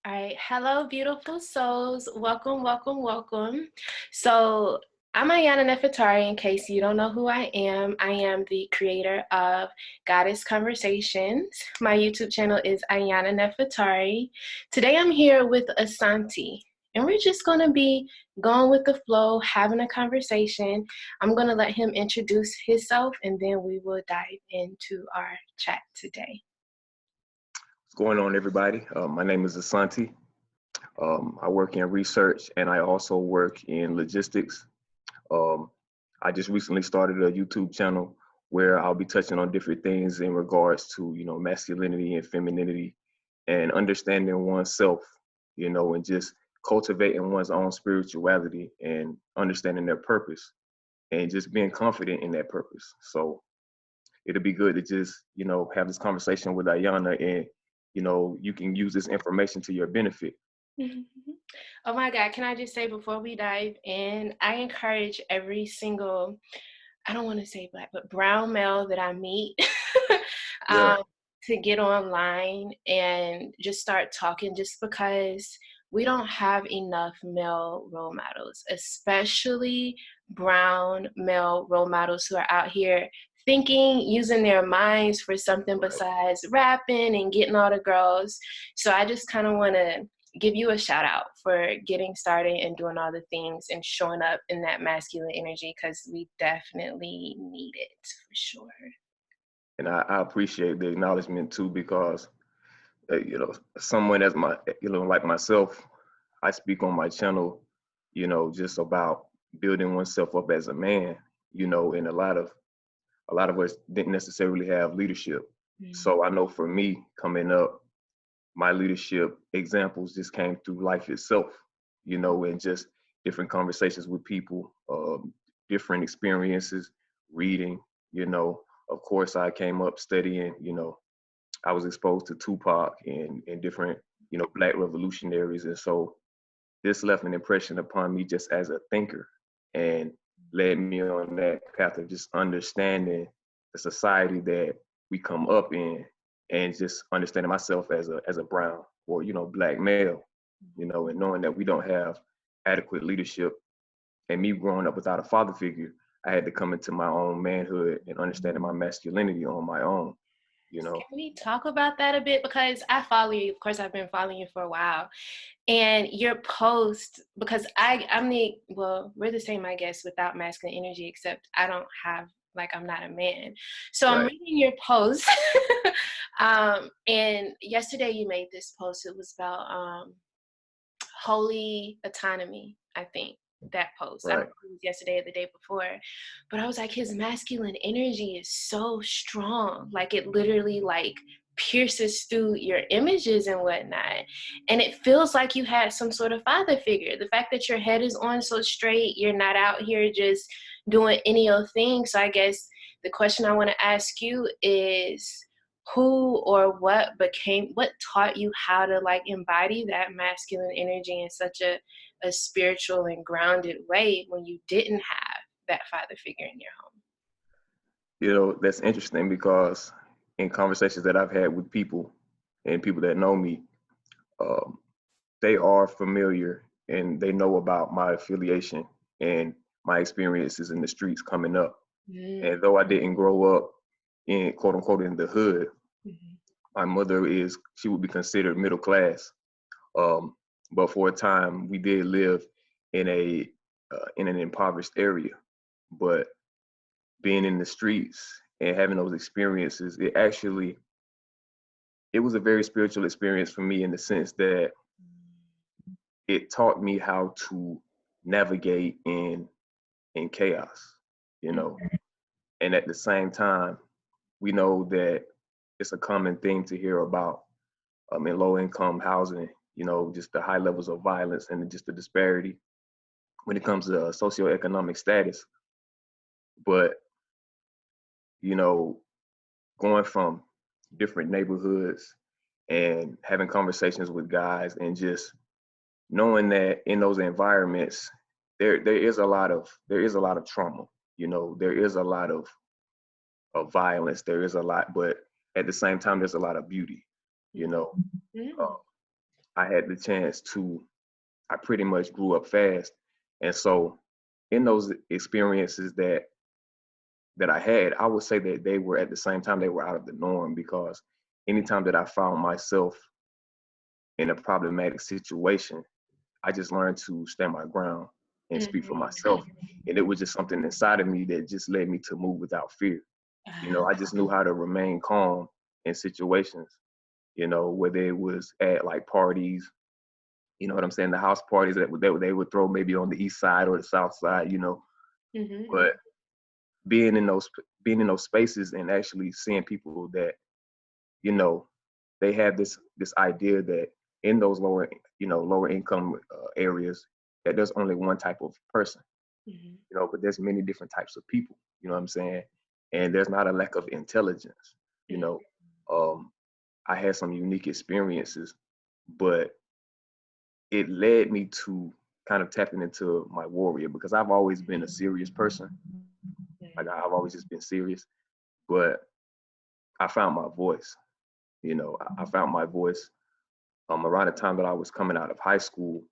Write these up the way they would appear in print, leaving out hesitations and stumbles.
All right. Hello, beautiful souls. Welcome, welcome, welcome. So, I'm Ayana Nafertaari. In case you don't know who I am the creator of Goddess Conversations. My YouTube channel is Ayana Nafertaari. Today, I'm here with Asante, and we're just going to be going with the flow, having a conversation. I'm going to let him introduce himself, and then we will dive into our chat today. What's going on, everybody? My name is Asante. I work in research and I also work in logistics. I just recently started a YouTube channel where I'll be touching on different things in regards to, masculinity and femininity and understanding oneself, and just cultivating one's own spirituality and understanding their purpose and just being confident in that purpose. So it'll be good to just, have this conversation with Ayana and, you can use this information to your benefit. Oh my God, can I just say before we dive in, I encourage every single, I don't want to say black, but brown male that I meet Yeah. to get online and just start talking, just because we don't have enough male role models, especially brown male role models who are out here thinking, using their minds for something besides rapping and getting all the girls. So I just kind of want to give you a shout out for getting started and doing all the things and showing up in that masculine energy, because we definitely need it for sure. And I appreciate the acknowledgement too, because, someone as like myself, I speak on my channel, just about building oneself up as a man, and a lot of us didn't necessarily have leadership. So I know for me coming up, my leadership examples just came through life itself, and just different conversations with people, different experiences, reading, of course I came up studying, I was exposed to Tupac and different, Black revolutionaries. And so this left an impression upon me just as a thinker and led me on that path of just understanding the society that we come up in and just understanding myself as a brown or, Black male, and knowing that we don't have adequate leadership. And me growing up without a father figure, I had to come into my own manhood and understanding my masculinity on my own. Can we talk about that a bit? Because I follow you. Of course, I've been following you for a while. And your post, because we're the same, I guess, without masculine energy, except I don't have, I'm not a man. So right. I'm reading your post. And yesterday you made this post. It was about holy autonomy, I think. That post. Right. I don't know if it was yesterday or the day before, but I was like, his masculine energy is so strong. It literally pierces through your images and whatnot. And it feels like you had some sort of father figure. The fact that your head is on so straight, you're not out here just doing any old thing. So I guess the question I want to ask you is, who or what taught you how to embody that masculine energy in such a spiritual and grounded way when you didn't have that father figure in your home? That's interesting, because in conversations that I've had with people and people that know me, they are familiar and they know about my affiliation and my experiences in the streets coming up. And though I didn't grow up in quote unquote in the hood, my mother she would be considered middle class. But for a time we did live in an impoverished area. But being in the streets and having those experiences, it was a very spiritual experience for me, in the sense that it taught me how to navigate in chaos, And at the same time, we know that it's a common thing to hear about in low-income housing, just the high levels of violence and just the disparity when it comes to socioeconomic status. But, going from different neighborhoods and having conversations with guys and just knowing that in those environments, there is a lot of trauma, there is a lot of violence, there is a lot, but at the same time, there's a lot of beauty, I had the chance to, I pretty much grew up fast. And so in those experiences that I had, I would say that they were at the same time, they were out of the norm, because anytime that I found myself in a problematic situation, I just learned to stand my ground and speak for Mhm. myself. And it was just something inside of me that just led me to move without fear. I just knew how to remain calm in situations, whether it was at like parties, what I'm saying, the house parties that they would throw maybe on the east side or the south side, Mhm. but being in those being in those spaces and actually seeing people that, you know, they have this idea that in those lower income areas, that there's only one type of person, Mhm. but there's many different types of people, you know what I'm saying? And there's not a lack of intelligence, you Mhm. know. Um, I had some unique experiences, but it led me to kind of tapping into my warrior, because I've always been a serious person. Like I've always just been serious, but I found my voice. I found my voice around the time that I was coming out of high school.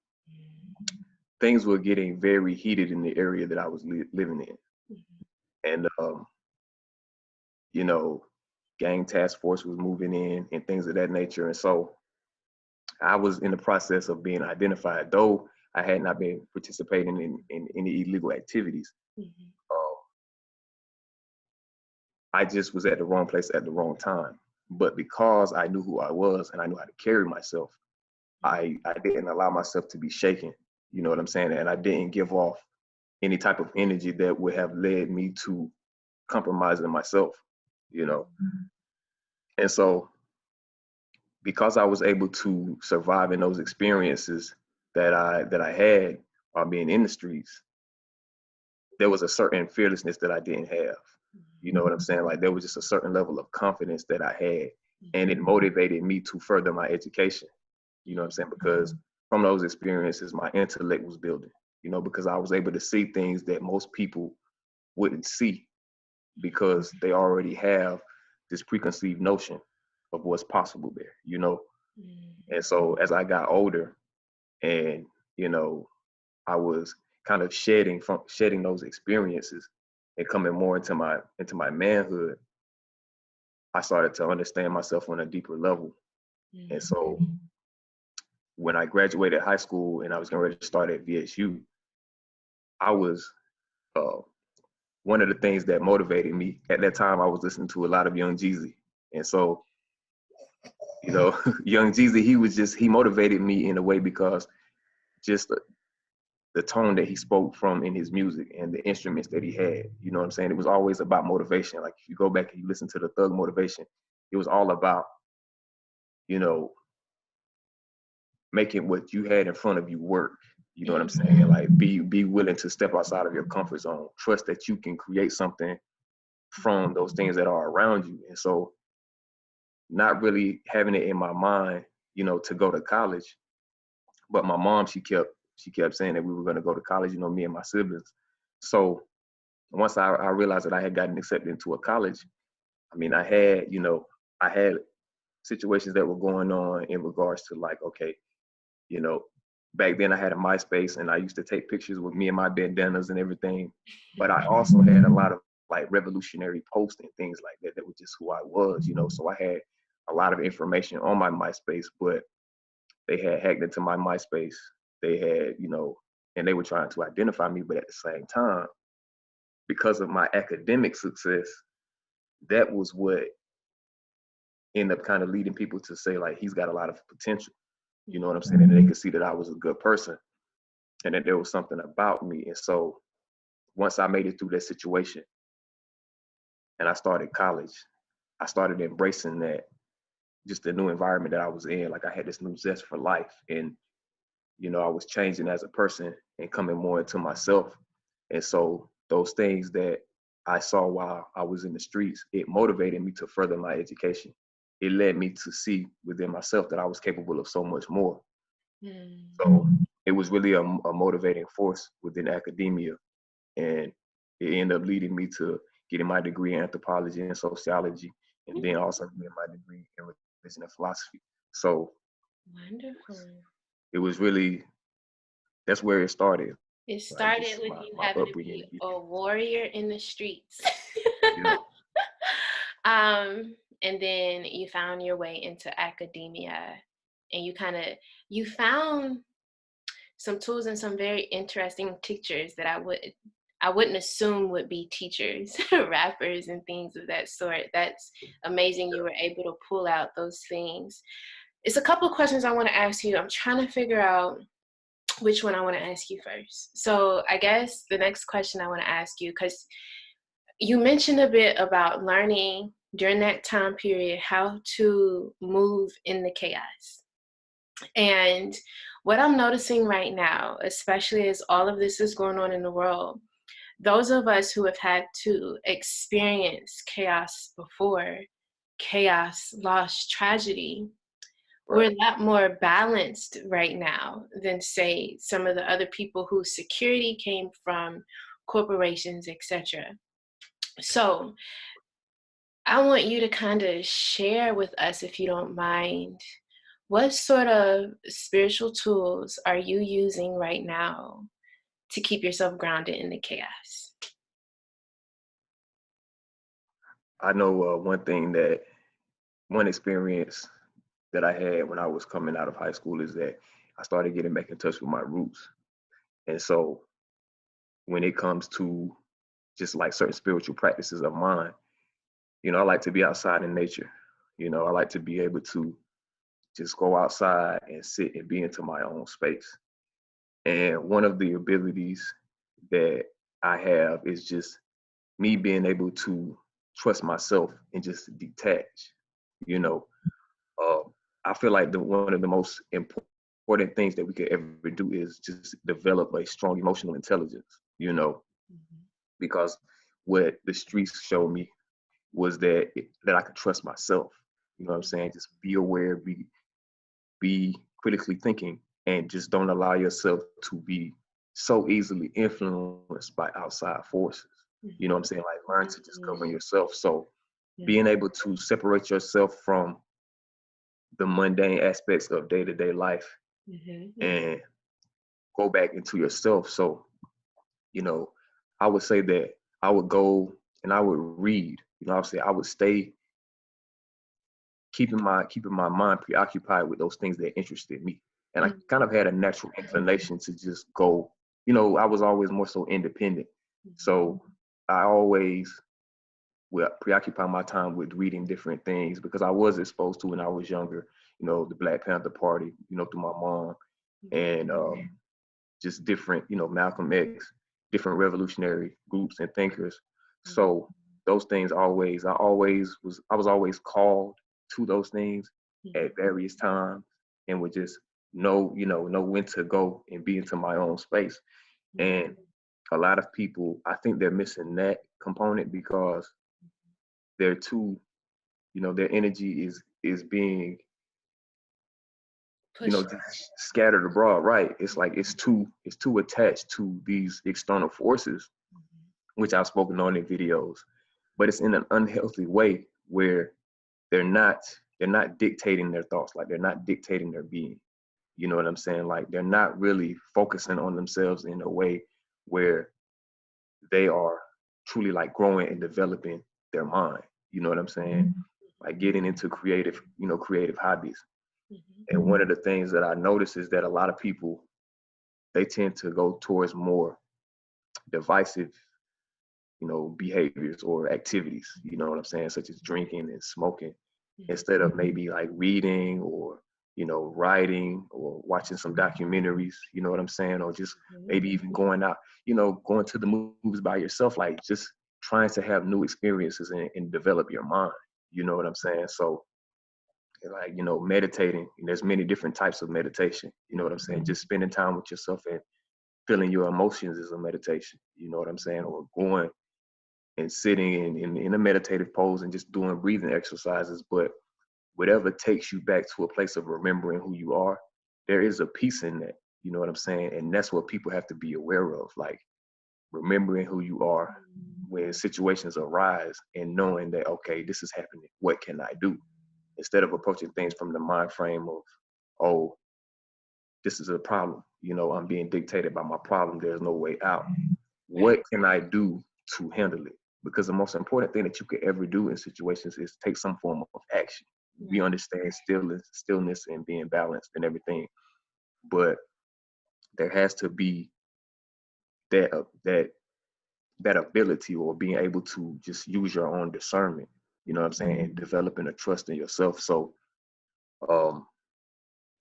Things were getting very heated in the area that I was living in, Mhm. and you know, gang task force was moving in and things of that nature. And so I was in the process of being identified, though I had not been participating in any illegal activities. Mhm. Uh, I just was at the wrong place at the wrong time. But because I knew who I was and I knew how to carry myself, I didn't allow myself to be shaken. You know what I'm saying? And I didn't give off any type of energy that would have led me to compromising myself, you know. And so because I was able to survive in those experiences that I had while being in the streets, there was a certain fearlessness that I didn't have. You know what I'm saying? Like there was just a certain level of confidence that I had, and it motivated me to further my education. You know what I'm saying? Because from those experiences, my intellect was building. Because I was able to see things that most people wouldn't see, because they already have this preconceived notion of what's possible there. And so as I got older, and you know I was kind of shedding those experiences and coming more into my manhood, I started to understand myself on a deeper level. And so when I graduated high school and I was getting ready to start at VSU, I was uh, one of the things that motivated me at that time. I was listening to a lot of Young Jeezy, and so Young Jeezy, he motivated me in a way, because just the tone that he spoke from in his music and the instruments that he had. You know what I'm saying? It was always about motivation. Like if you go back and you listen to the Thug Motivation, it was all about, you know, making what you had in front of you work. You know what I'm saying? Like be willing to step outside of your comfort zone. Trust that you can create something from those things that are around you. And so not really having it in my mind, to go to college. But my mom, she kept saying that we were going to go to college, me and my siblings. So once I realized that I had gotten accepted into a college, I mean, I had situations that were going on in regards to, like, okay, you know, back then I had a MySpace and I used to take pictures with me and my bandanas and everything. But I also had a lot of like revolutionary posts and things like that were just who I was. So I had a lot of information on my MySpace, but they had hacked into my MySpace. They had, and they were trying to identify me, but at the same time, because of my academic success, that was what ended up kind of leading people to say, like, he's got a lot of potential. You know what I'm saying? And they could see that I was a good person and that there was something about me. And so once I made it through that situation and I started college, I started embracing that, just the new environment that I was in. Like I had this new zest for life, and I was changing as a person and coming more into myself. And so those things that I saw while I was in the streets, it motivated me to further my education. It led me to see within myself that I was capable of so much more. So it was really a motivating force within academia. And it ended up leading me to getting my degree in anthropology and sociology, and then also getting my degree in religion and philosophy. So Wonderful. It was really, that's where it started, It like just started with my you having to upbringing. be a warrior in the streets. Yeah, And then you found your way into academia, and you found some tools and some very interesting teachers that I wouldn't assume would be teachers, rappers and things of that sort. That's amazing you were able to pull out those things. It's a couple of questions I want to ask you. I'm trying to figure out which one I want to ask you first. So I guess the next question I want to ask you, because you mentioned a bit about learning during that time period how to move in the chaos. And what I'm noticing right now, especially as all of this is going on in the world, those of us who have had to experience chaos before, chaos, loss, tragedy, we're right. a lot more balanced right now than, say, some of the other people whose security came from corporations, etc. So I want you to kind of share with us, if you don't mind, what sort of spiritual tools are you using right now to keep yourself grounded in the chaos? I know one experience that I had when I was coming out of high school is that I started getting back in touch with my roots. And so when it comes to just like certain spiritual practices of mine, I like to be outside in nature. I like to be able to just go outside and sit and be into my own space. And one of the abilities that I have is just me being able to trust myself and just detach. You know, uh, I feel like one of the most important things that we could ever do is just develop a strong emotional intelligence. Because what the streets showed me was that I could trust myself. You know what I'm saying? Just be aware, be critically thinking, and just don't allow yourself to be so easily influenced by outside forces. You know what I'm saying? Like learn to just govern yourself. So being able to separate yourself from the mundane aspects of day-to-day life and go back into yourself. So, you know, I would say that I would go and I would read. I would say I would stay keeping my mind preoccupied with those things that interested me. And I kind of had a natural inclination to just go, I was always more so independent. So I always will preoccupy my time with reading different things because I was exposed to when I was younger, the Black Panther Party, through my mom and just different, Malcolm X, different revolutionary groups and thinkers. So those things I was always called to those things at various times and would just know when to go and be into my own space. And a lot of people, I think they're missing that component because they're too, their energy is being Push. just scattered abroad, right? It's like it's too attached to these external forces, which I've spoken on in videos, but it's in an unhealthy way where they're not they're not dictating their thoughts, like they're not dictating their being. You know what I'm saying? Like they're not really focusing on themselves in a way where they are truly like growing and developing their mind. You know what I'm saying? Like getting into creative hobbies. And one of the things that I notice is that a lot of people, they tend to go towards more divisive, behaviors or activities, you know what I'm saying, such as drinking and smoking, instead of maybe like reading or, writing or watching some documentaries, you know what I'm saying, or just maybe even going out, going to the movies by yourself, like just trying to have new experiences and develop your mind, you know what I'm saying? So like, meditating, and there's many different types of meditation, you know what I'm saying? Just spending time with yourself and feeling your emotions is a meditation, you know what I'm saying? Or going and sitting in a meditative pose and just doing breathing exercises. But whatever takes you back to a place of remembering who you are, there is a peace in that, you know what I'm saying? And that's what people have to be aware of, like remembering who you are when situations arise and knowing that, okay, this is happening. What can I do? Instead of approaching things from the mind frame of oh, this is a problem. I'm being dictated by my problem. There's no way out. Right. What can I do to handle it? Because the most important thing that you could ever do in situations is take some form of action. We Right. understand stillness and being balanced and everything, but there has to be that ability, or being able to just use your own discernment. You know what I'm saying? And developing a trust in yourself. So um,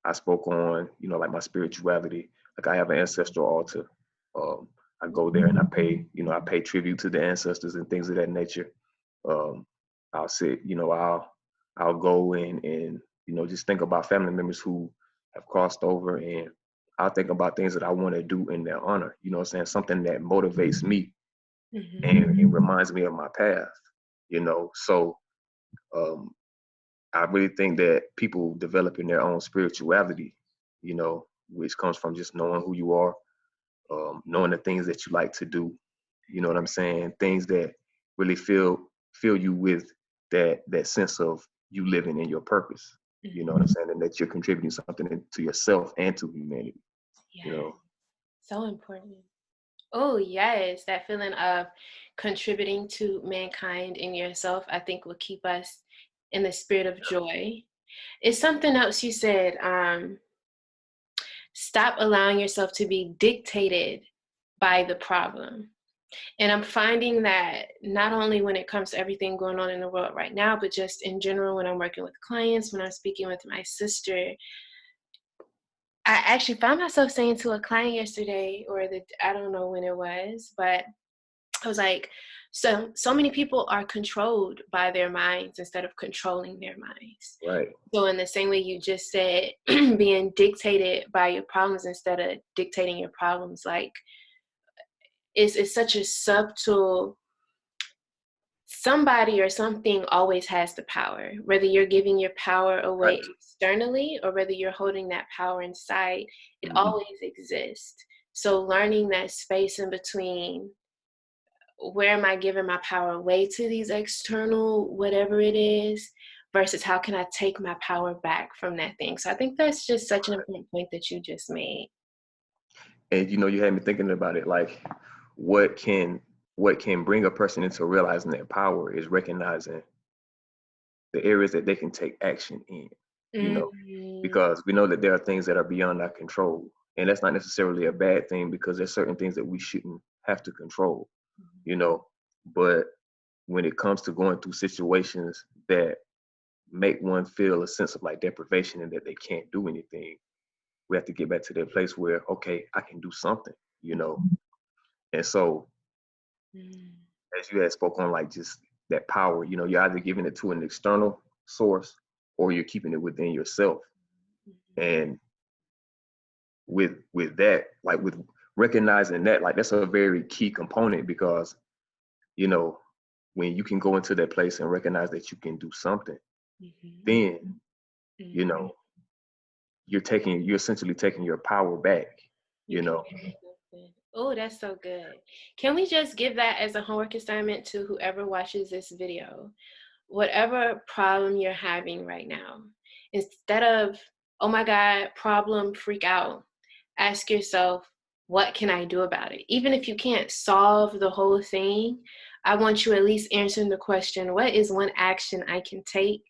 I spoke on, like my spirituality. Like I have an ancestral altar. Um, I go there and I pay tribute to the ancestors and things of that nature. Um, I'll sit, I'll go and just think about family members who have crossed over, and I'll think about things that I want to do in their honor. You know what I'm saying? Something that motivates me Mm-hmm. and it reminds me of my past. So um, I really think that people developing their own spirituality, which comes from just knowing who you are, knowing the things that you like to do. You know what I'm saying? Things that really fill you with that sense of you living in your purpose. You know what I'm Mm-hmm. saying? And that you're contributing something to yourself and to humanity. You Yeah. know, So important. Oh, yes. That feeling of contributing to mankind and yourself, I think will keep us in the spirit of joy. It's something else you said. Stop allowing yourself to be dictated by the problem. And I'm finding that not only when it comes to everything going on in the world right now, but just in general, when I'm working with clients, when I'm speaking with my sister, I actually found myself saying to a client yesterday, I don't know when it was, but I was like, so many people are controlled by their minds instead of controlling their minds. right? So in the same way you just said, being dictated by your problems instead of dictating your problems, like it's such a subtle, somebody or something always has the power, whether you're giving your power away Right. externally or whether you're holding that power inside, it Mm-hmm. always exists. So learning that space in between, where am I giving my power away to these external, whatever it is, versus how can I take my power back from that thing? So I think that's just such an important point that you just made. And you had me thinking about it, like what can what can bring a person into realizing their power is recognizing the areas that they can take action in, you know, Mm-hmm. because we know that there are things that are beyond our control. And that's not necessarily a bad thing, because there's certain things that we shouldn't have to control, you know. But when it comes to going through situations that make one feel a sense of like deprivation and that they can't do anything, we have to get back to that place where, okay, I can do something, you know. And so, as you had spoke on, like just that power, you're either giving it to an external source or you're keeping it within yourself. And with that, like with recognizing that, like that's a very key component, because you know when you can go into that place and recognize that you can do something, Mm-hmm. then you Mm-hmm. know you're essentially taking your power back. You You can know, do something. Oh, that's so good. Can we just give that as a homework assignment to whoever watches this video? Whatever problem you're having right now, instead of, oh my God, problem, freak out, ask yourself, what can I do about it? Even if you can't solve the whole thing, I want you at least answering the question, what is one action I can take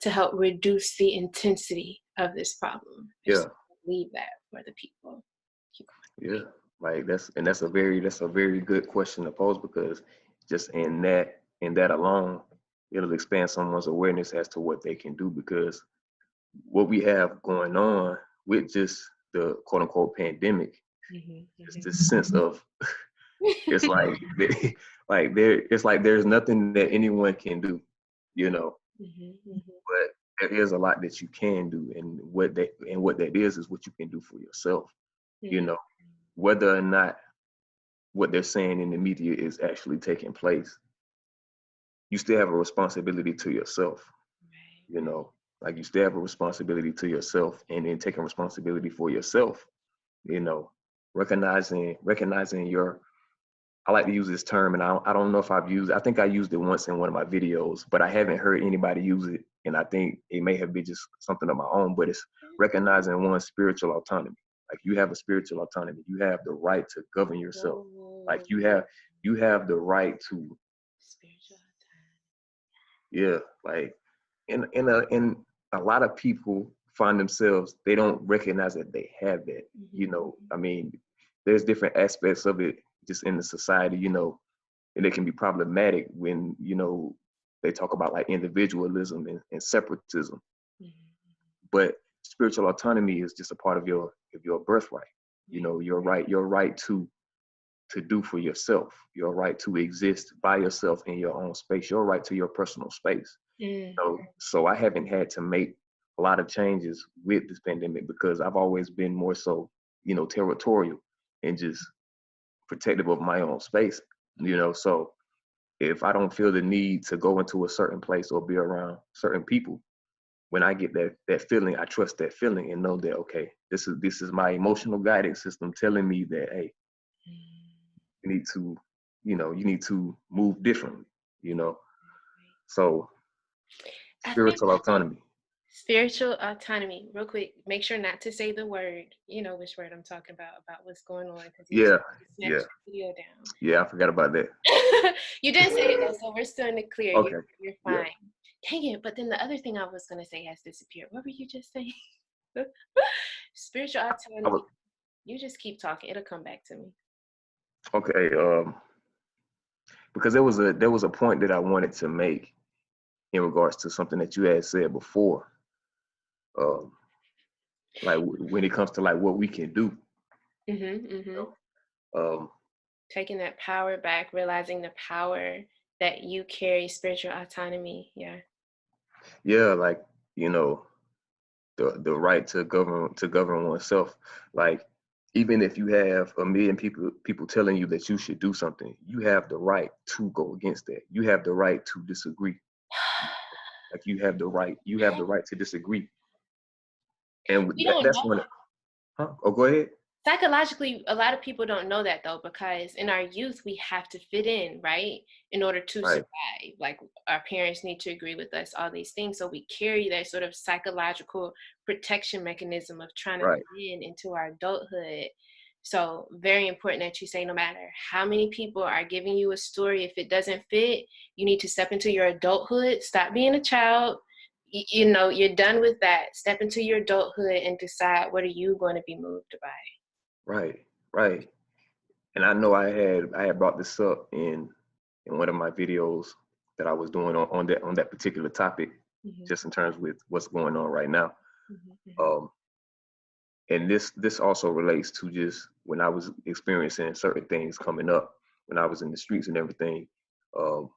to help reduce the intensity of this problem? Just yeah, leave that for the people. yeah. Like that's a very good question to pose, because just in that alone, it'll expand someone's awareness as to what they can do. Because what we have going on with just the quote unquote pandemic is this sense of, it's like it's like there's nothing that anyone can do, you know, but there is a lot that you can do, and what that is what you can do for yourself, you know, whether or not what they're saying in the media is actually taking place. You still have a responsibility to yourself, you know, like you still have a responsibility to yourself, and then taking responsibility for yourself, you know, recognizing your, I like to use this term, and I don't know if I think I used it once in one of my videos, but I haven't heard anybody use it and I think it may have been just something of my own, but it's recognizing one's spiritual autonomy. Like you have a spiritual autonomy. You have the right to govern yourself. Like Whoa. you have the right to, Spiritual yeah, like in a lot of people find themselves, they don't recognize that they have that. You autonomy. know, I mean, there's different aspects of it just in the society, you know, and it can be problematic when, you know, they talk about like individualism and separatism. But spiritual autonomy is just a part of your birthright. You know, your right to do for yourself, your right to exist by yourself in your own space, your right to your personal space. So I haven't had to make a lot of changes with this pandemic because I've always been more so, you know, territorial and just protective of my own space, you know. So if I don't feel the need to go into a certain place or be around certain people, when I get that feeling, I trust that feeling and know that, okay, this is my emotional guidance system telling me that, hey, you need to, you know, you need to move differently, you know. So I think spiritual autonomy. spiritual autonomy, real quick, make sure not to say the word, you know which word I'm talking about what's going on, because you Yeah, snatched yeah, the video down. yeah. I forgot about that. You didn't say it though, so we're still in the clear. Okay. You're Yeah. fine. Dang it, but then the other thing I was going to say has disappeared. What were you just saying? Spiritual I autonomy. was, You just keep talking. It'll come back to me. okay. Because there was a point that I wanted to make in regards to something that you had said before. Um, like when it comes to like what we can do. Um, Taking that power back, realizing the power that you carry, spiritual autonomy. Yeah. yeah, like, you know, the right to govern oneself. Like even if you have a million people telling you that you should do something, you have the right to go against that. You have the right to disagree. Like you have the right to disagree. And We don't that's know. when, huh? Oh, go ahead. Psychologically, a lot of people don't know that though, because in our youth, we have to fit in, right? In order to Right, survive. Like our parents need to agree with us, all these things. So we carry that sort of psychological protection mechanism of trying to right, fit in into our adulthood. So very important that you say no matter how many people are giving you a story, if it doesn't fit, you need to step into your adulthood, stop being a child. You know, you're done with that. Step into your adulthood and decide what are you going to be moved by. right, right. And I know I had brought this up in one of my videos that I was doing on that particular topic, Mhm, just in terms with what's going on right now. mhm, mhm. Um, and this also relates to just when I was experiencing certain things coming up when I was in the streets and everything. Um,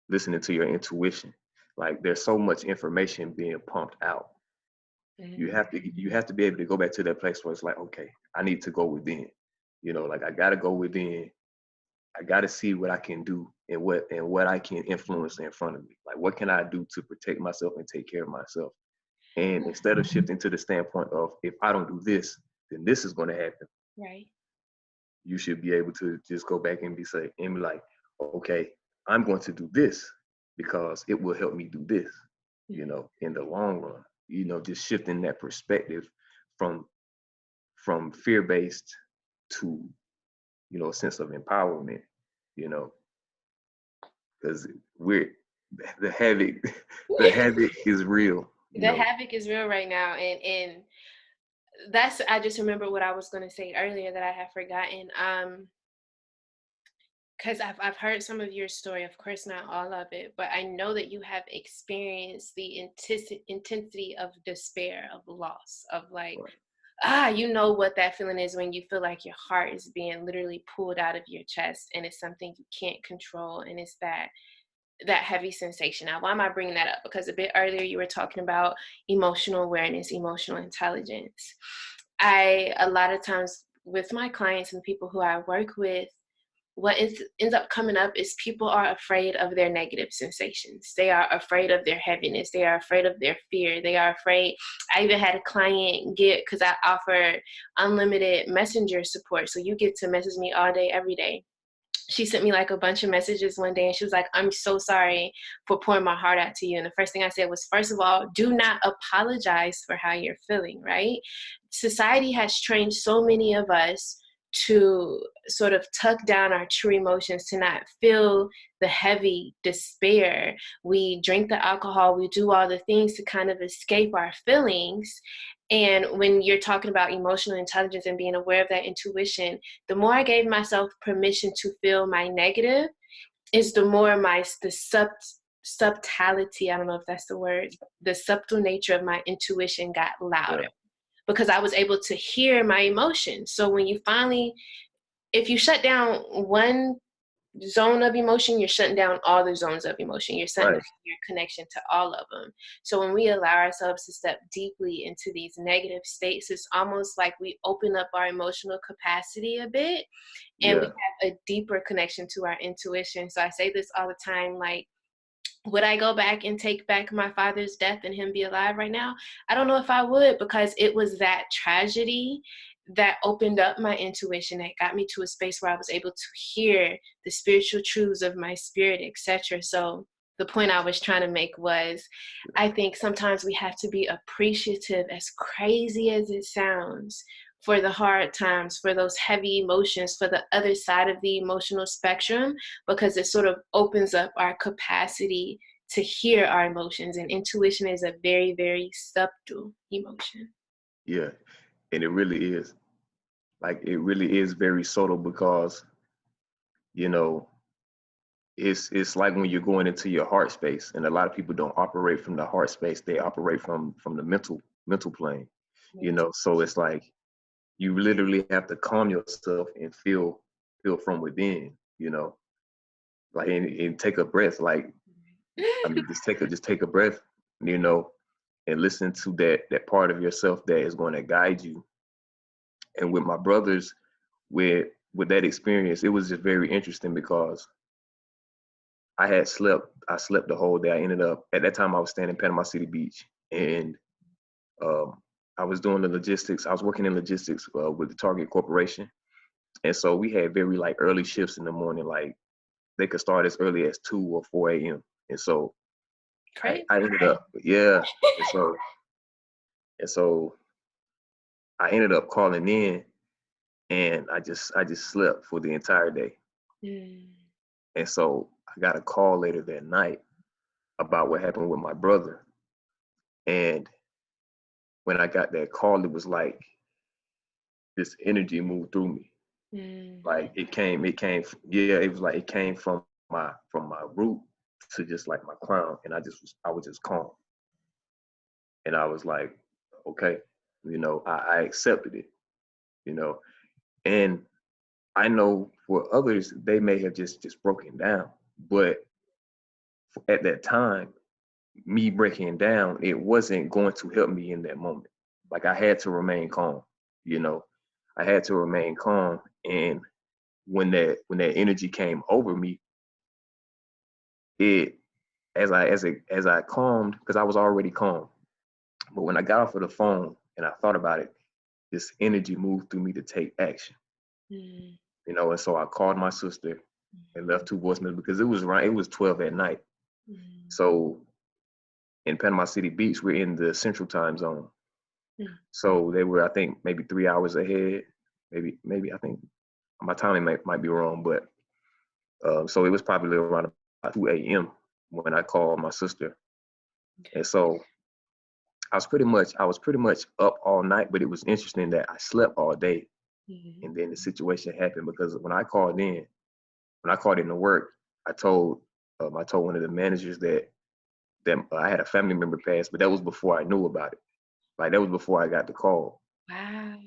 Listening to your intuition, like there's so much information being pumped out. You have to be able to go back to that place where it's like, okay, I need to go within. You know, like I gotta go within. I gotta see what I can do and what I can influence in front of me. Like what can I do to protect myself and take care of myself? And instead of shifting to the standpoint of if I don't do this, then this is gonna happen. Right. You should be able to just go back and be like, okay, I'm going to do this because it will help me do this, you Mhm. know, in the long run. You know, just shifting that perspective from fear-based to, you know, a sense of empowerment, you know, because we're the havoc, the havoc is real, you The know. havoc is real right now, and that's I just remember what I was going to say earlier that I have forgotten. Because I've heard some of your story, of course not all of it, but I know that you have experienced the intensity of despair, of loss, of like, you know what that feeling is when you feel like your heart is being literally pulled out of your chest and it's something you can't control, and it's that heavy sensation. Now, why am I bringing that up? Because a bit earlier you were talking about emotional awareness, emotional intelligence. A lot of times with my clients and people who I work with, what ends up coming up is people are afraid of their negative sensations. They are afraid of their heaviness. They are afraid of their fear. They are afraid. I even had a client because I offer unlimited messenger support. So you get to message me all day, every day. she sent me like a bunch of messages one day, and she was like, I'm so sorry for pouring my heart out to you. And the first thing I said was, first of all, do not apologize for how you're feeling, right? Society has trained so many of us to sort of tuck down our true emotions, to not feel the heavy despair. We drink the alcohol, we do all the things to kind of escape our feelings. And when you're talking about emotional intelligence and being aware of that intuition, the more I gave myself permission to feel my negative, is the more subtlety, I don't know if that's the word, the subtle nature of my intuition got Yeah. louder, because I was able to hear my emotions. So when you finally, if you shut down one zone of emotion, you're shutting down all the zones of emotion. You're shutting down Right. your connection to all of them. So when we allow ourselves to step deeply into these negative states, it's almost like we open up our emotional capacity a bit, and we Yeah. have a deeper connection to our intuition. So I say this all the time, like, would I go back and take back my father's death and him be alive right now? I don't know if I would, because it was that tragedy that opened up my intuition, that got me to a space where I was able to hear the spiritual truths of my spirit, etc. So the point I was trying to make was, I think sometimes we have to be appreciative, as crazy as it sounds, for the hard times, for those heavy emotions, for the other side of the emotional spectrum, because it sort of opens up our capacity to hear our emotions. And intuition is a very, very subtle emotion. Yeah. And it really is. Like, it really is very subtle because, you know, it's like when you're going into your heart space, and a lot of people don't operate from the heart space. They operate from the mental plane, so it's like you literally have to calm yourself and feel from within, like, and take a breath. Like, I mean, just take a breath, you know and listen to that part of yourself that is going to guide you. And with my brothers, with that experience, it was just very interesting because I slept the whole day. I ended up, at that time, I was staying in Panama City Beach, and um, I was doing the logistics. I was working in logistics with the Target Corporation, and so we had very like early shifts in the morning. Like, they could start as early as 2 or 4 a.m. And so Crazy. I ended up, yeah. And so I ended up calling in, and I just slept for the entire day. Mm. And so I got a call later that night about what happened with my brother. And when I got that call, it was like this energy moved through me. Mm. Like, yeah, it was like it came from my root to just like my crown. And I was just calm. And I was like, okay, I accepted it, you know. And I know for others, they may have just broken down. But at that time, me breaking down, it wasn't going to help me in that moment. Like, I had to remain calm, you know. I had to remain calm. And when that energy came over me, it as I calmed, because I was already calm. But when I got off of the phone and I thought about it, this energy moved through me to take action. Mm. And so I called my sister and left 2 voicemails, because it was 12 at night. Mm. So in Panama City Beach, we're in the central time zone. Mm. So they were, I think, maybe 3 hours ahead. Maybe I think my timing might be wrong, but so it was probably around about 2 a.m. when I called my sister. And so I was pretty much up all night, but it was interesting that I slept all day, Mm. and then the situation happened. Because when I called in to work, I told one of the managers that I had a family member pass, but that was before I knew about it. Like, that was before I got the call. Wow.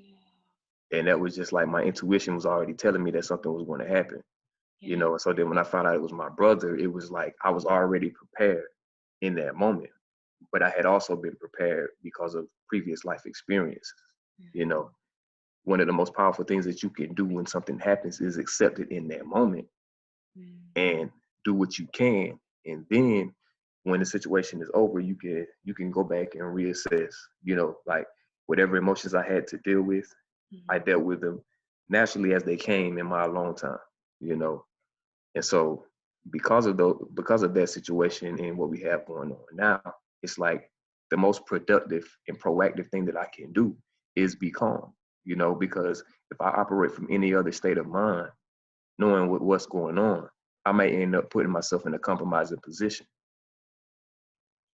And that was just like my intuition was already telling me that something was going to happen. Yeah. And so then when I found out it was my brother, it was like I was already prepared in that moment. But I had also been prepared because of previous life experiences. You know, one of the most powerful things that you can do when something happens is accept it in that moment Mm. and do what you can. And then when the situation is over, you can go back and reassess, like, whatever emotions I had to deal with, I Mm. dealt with them naturally as they came in my alone time, you know. And so because of that situation and what we have going on now, it's like the most productive and proactive thing that I can do is be calm, because if I operate from any other state of mind, knowing what's going on, I may end up putting myself in a compromising position.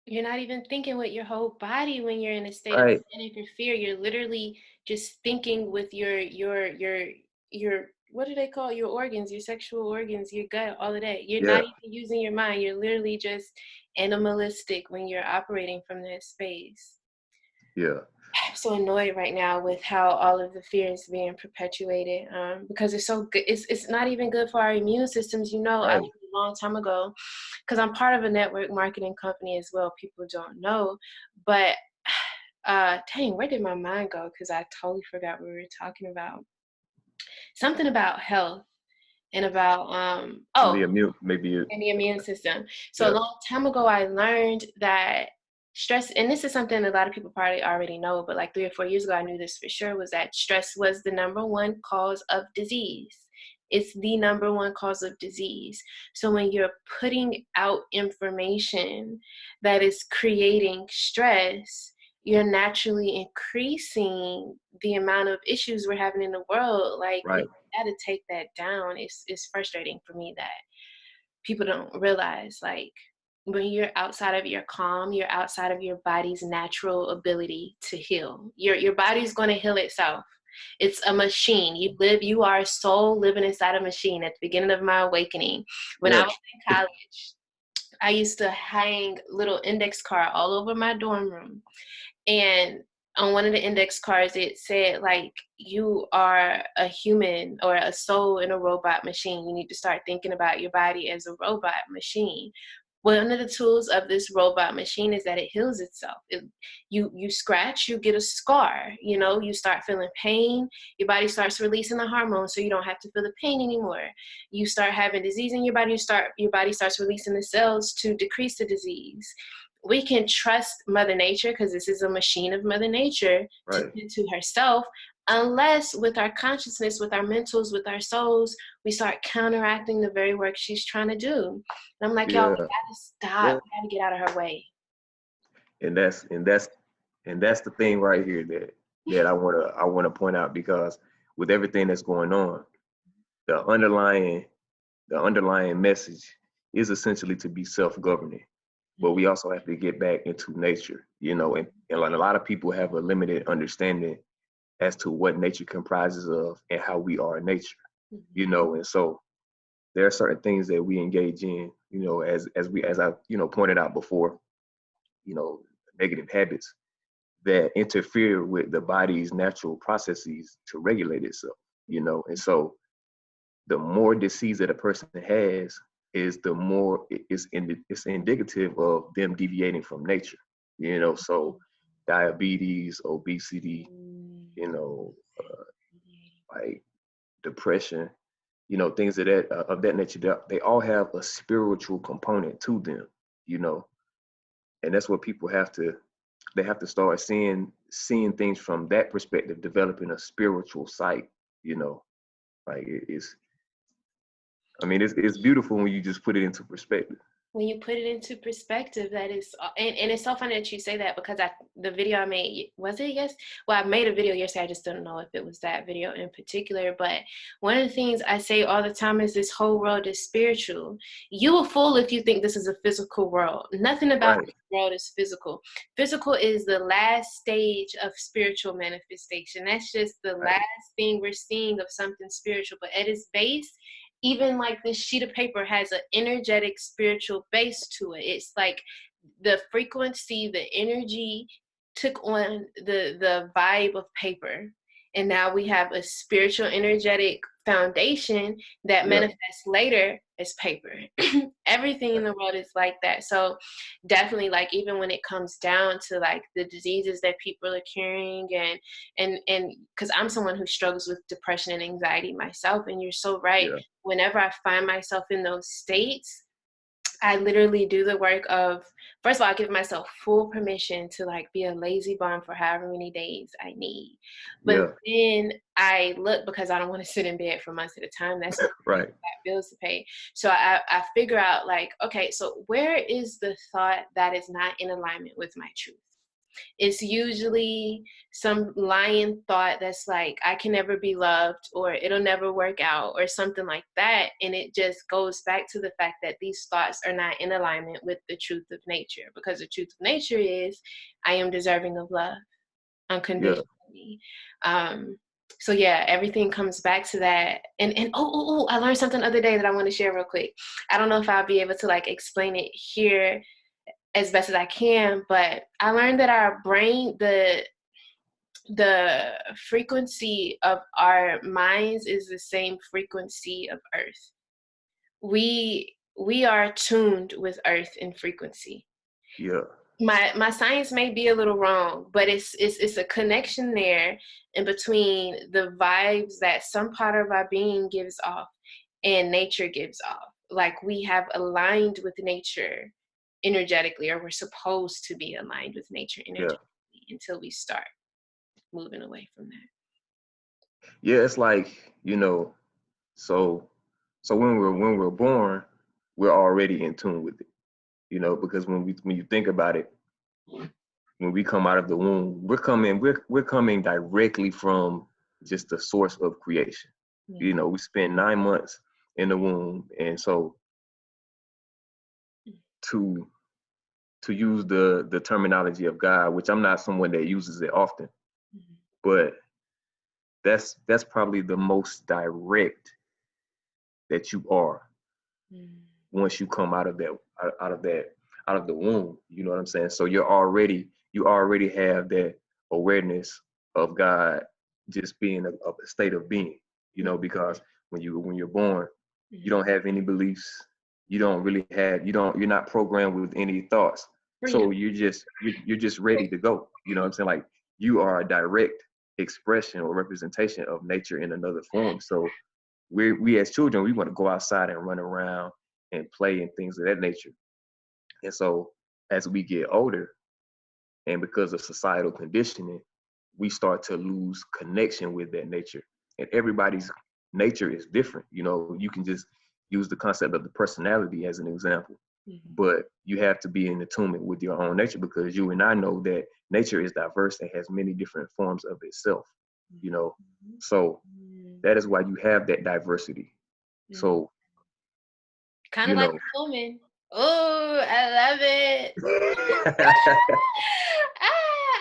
You're not even thinking with your whole body when you're in a state of Right. panic or fear. You're literally just thinking with your what do they call your organs, your sexual organs, your gut, all of that. You're not Yeah. even using your mind. You're literally just animalistic when you're operating from that space. Yeah. I'm so annoyed right now with how all of the fear is being perpetuated, because it's so good. It's not even good for our immune systems. I Right. learned a long time ago, because I'm part of a network marketing company as well. People don't know, but dang, where did my mind go? Because I totally forgot what we were talking about. Something about health and about And the immune, maybe it, and the immune system. So a yeah. long time ago, I learned that stress, and this is something a lot of people probably already know, but like 3 or 4 years ago, I knew this for sure, was that stress was the number one cause of disease. It's the number one cause of disease. So when you're putting out information that is creating stress, you're naturally increasing the amount of issues we're having in the world. Like, we Right. got to take that down. It's frustrating for me that people don't realize, like, when you're outside of your calm, you're outside of your body's natural ability to heal. Your body's going to heal itself. It's a machine. You are a soul living inside a machine. At the beginning of my awakening, when I Yeah. was in college, I used to hang little index card all over my dorm room. And on one of the index cards, it said, like, you are a human or a soul in a robot machine. You need to start thinking about your body as a robot machine. One of the tools of this robot machine is that it heals itself. You scratch, you get a scar. You start feeling pain. Your body starts releasing the hormones, so you don't have to feel the pain anymore. You start having disease in your body. Your body starts releasing the cells to decrease the disease. We can trust Mother Nature, because this is a machine of Mother Nature, to Right. tend to herself, unless with our consciousness, with our mentals, with our souls, we start counteracting the very work she's trying to do. And I'm like, y'all, we Yeah. gotta stop. Well, We gotta get out of her way. and that's the thing right here that I wanna point out, because with everything that's going on, the underlying the underlying message is essentially to be self-governing. But we also have to get back into nature, and like a lot of people have a limited understanding as to what nature comprises of and how we are nature, and so there are certain things that we engage in, as I pointed out before, you know, negative habits that interfere with the body's natural processes to regulate itself, and so the more disease that a person has is the more it's indicative of them deviating from nature, so diabetes, obesity, you know, like depression, things of that nature, they all have a spiritual component to them, you know, and that's what people they have to start seeing things from that perspective, developing a spiritual sight, you know, like it's I mean, it's beautiful when you just put it into perspective. When you put it into perspective, that is, and it's so funny that you say that, because the video I made, was it, yes, well, I made a video yesterday, I just don't know if it was that video in particular, but one of the things I say all the time is this whole world is spiritual. You a fool if you think this is a physical world. Nothing about Right, this world is physical is the last stage of spiritual manifestation. That's just the right, last thing we're seeing of something spiritual, but at its base, even like this sheet of paper has an energetic spiritual base to it. It's like the frequency, the energy took on the vibe of paper, and now we have a spiritual energetic foundation that yeah, manifests later as paper. Everything in right, the world is like that. So definitely, like, even when it comes down to like the diseases that people are carrying, and because I'm someone who struggles with depression and anxiety myself, and you're so right. yeah, Whenever I find myself in those states, I literally do the work of, first of all, I give myself full permission to like be a lazy bum for however many days I need. But Yeah. then I look, because I don't want to sit in bed for months at a time. That's not fair. I Right. got bills to pay. So I figure out like, okay, so where is the thought that is not in alignment with my truth? It's usually some lying thought that's like, I can never be loved, or it'll never work out, or something like that. And it just goes back to the fact that these thoughts are not in alignment with the truth of nature, because the truth of nature is I am deserving of love Yeah. unconditionally. So yeah, everything comes back to that. And I learned something the other day that I want to share real quick. I don't know if I'll be able to like explain it here as best as I can, but I learned that our brain, the frequency of our minds is the same frequency of Earth. We are tuned with Earth in frequency. Yeah. My science may be a little wrong, but it's a connection there in between the vibes that some part of our being gives off and nature gives off. Like we have aligned with nature energetically, or we're supposed to be aligned with nature Yeah. energetically until we start moving away from that. Yeah. It's like, so when we're born, we're already in tune with it, because when you think about it, when we come out of the womb, we're coming directly from just the source of creation. Mm-hmm. We spend 9 months in the womb, and so to to use the terminology of God, which I'm not someone that uses it often, Mm-hmm. but that's probably the most direct that you are once you come out of the womb. You know what I'm saying? So you already have that awareness of God just being a state of being, because when you're born, you Mm-hmm. don't have any beliefs. You don't really have you're not programmed with any thoughts. Freedom. So you're just ready to go. You know what I'm saying? Like, you are a direct expression or representation of nature in another form. So we as children, we want to go outside and run around and play and things of that nature. And so as we get older, and because of societal conditioning, we start to lose connection with that nature. And everybody's nature is different. You can just use the concept of the personality as an example. Mm-hmm. But you have to be in attunement with your own nature, because you and I know that nature is diverse and has many different forms of itself. You know, so that is why you have that diversity. Mm-hmm. So, Kind you of like know, a woman. Oh, I love it.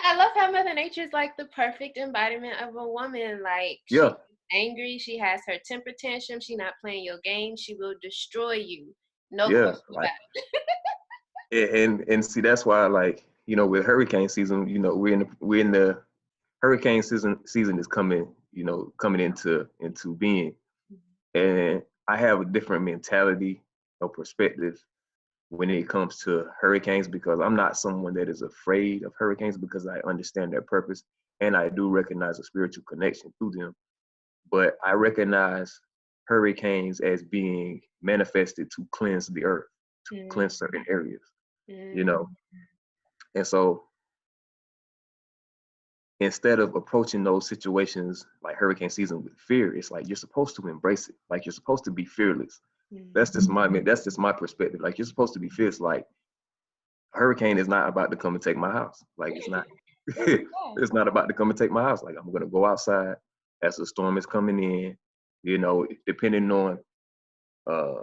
I love how Mother Nature is like the perfect embodiment of a woman. Like, she's yeah, angry, she has her temper tantrum, she not playing your game, she will destroy you. No yeah, question like, about it. and see, that's why, like, with hurricane season, we're in the hurricane season is coming into being. And I have a different mentality or perspective when it comes to hurricanes, because I'm not someone that is afraid of hurricanes, because I understand their purpose and I do recognize a spiritual connection through them. But I recognize hurricanes as being manifested to cleanse the earth, to Mm, cleanse certain areas, you mm, know. And so instead of approaching those situations like hurricane season with fear, it's like you're supposed to embrace it. Like, you're supposed to be fearless. mm. That's just my perspective. Like, you're supposed to be fierce. Like, a hurricane is not about to come and take my house. Like, it's not. Yeah. It's not about to come and take my house. Like, I'm gonna go outside as the storm is coming in. Depending on uh,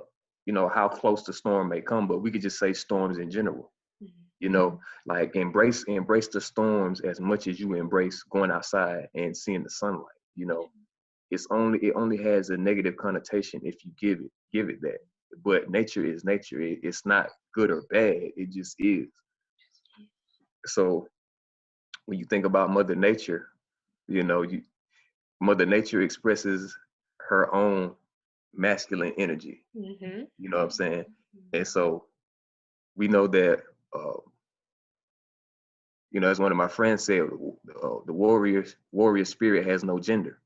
how close the storm may come, but we could just say storms in general. Mhm. Like, embrace the storms as much as you embrace going outside and seeing the sunlight. It only has a negative connotation if you give it that. But nature is nature. It's not good or bad. It just is. So when you think about Mother Nature, Mother Nature expresses her own masculine energy. Mhm. You know what I'm saying? And so we know that, uh, as one of my friends said, the warrior spirit has no gender.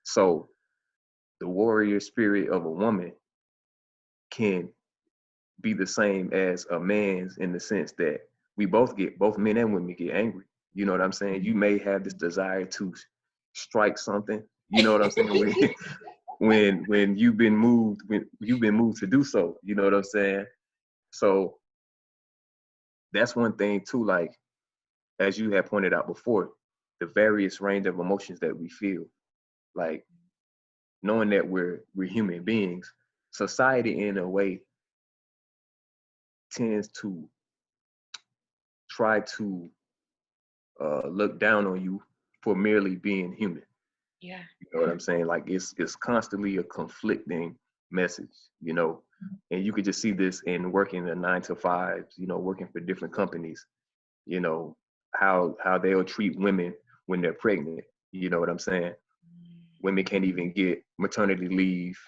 So the warrior spirit of a woman can be the same as a man's in the sense that both men and women get angry. You know what I'm saying? You may have this desire to strike something. You know what I'm saying? When you've been moved to do so. You know what I'm saying? So that's one thing too. Like as you had pointed out before, the various range of emotions that we feel. Like knowing that we're human beings, society in a way tends to try to look down on you for merely being human. Yeah. You know what I'm saying? Like it's constantly a conflicting message, you know. And you could just see this in working the 9 to 5s, you know, working for different companies, you know, how they'll treat women when they're pregnant. You know what I'm saying? Women can't even get maternity leave.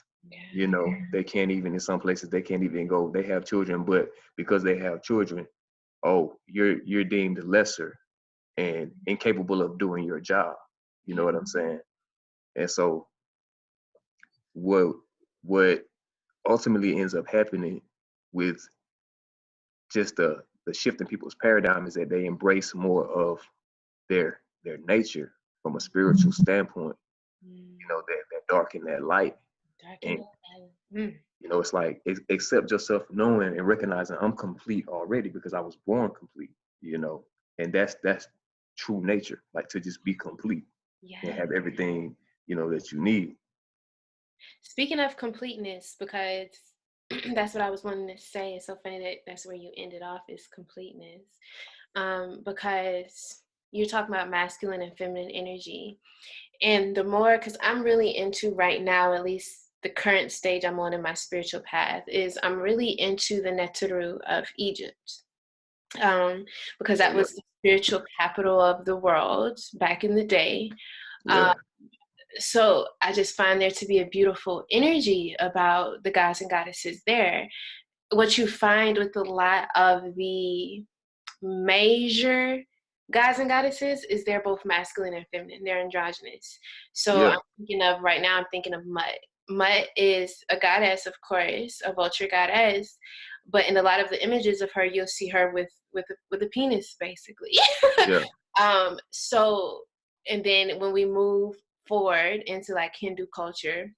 You Yeah. know, they can't even in some places they can't even go. They have children, but because they have children, oh, you're deemed lesser and incapable of doing your job. You know what I'm saying? And so what what ultimately ends up happening with just the shift in people's paradigm is that they embrace more of their nature from a spiritual standpoint, you know, that dark and that light. Dark and And light. you know, it's like accept yourself knowing and recognizing I'm complete already because I was born complete, you know, and that's true nature, like to just be complete and Yeah. have everything, you know, that you need. Speaking of completeness, because that's what I was wanting to say. It's so funny that that's where you ended off is completeness. Because you're talking about masculine and feminine energy. And the more, because I'm really into right now, at least the current stage I'm on in my spiritual path, is I'm really into the Neteru of Egypt. Because Oh that yeah, was the spiritual capital of the world back in the day. yeah, Um, so I just find there to be a beautiful energy about the gods and goddesses there. What you find with a lot of the major gods and goddesses is they're both masculine and feminine. They're androgynous. So yeah, I'm thinking of right now, I'm thinking of Mut. Mut is a goddess, of course, a vulture goddess, but in a lot of the images of her, you'll see her with a penis, basically. yeah, So, and then when we move forward into like Hindu culture,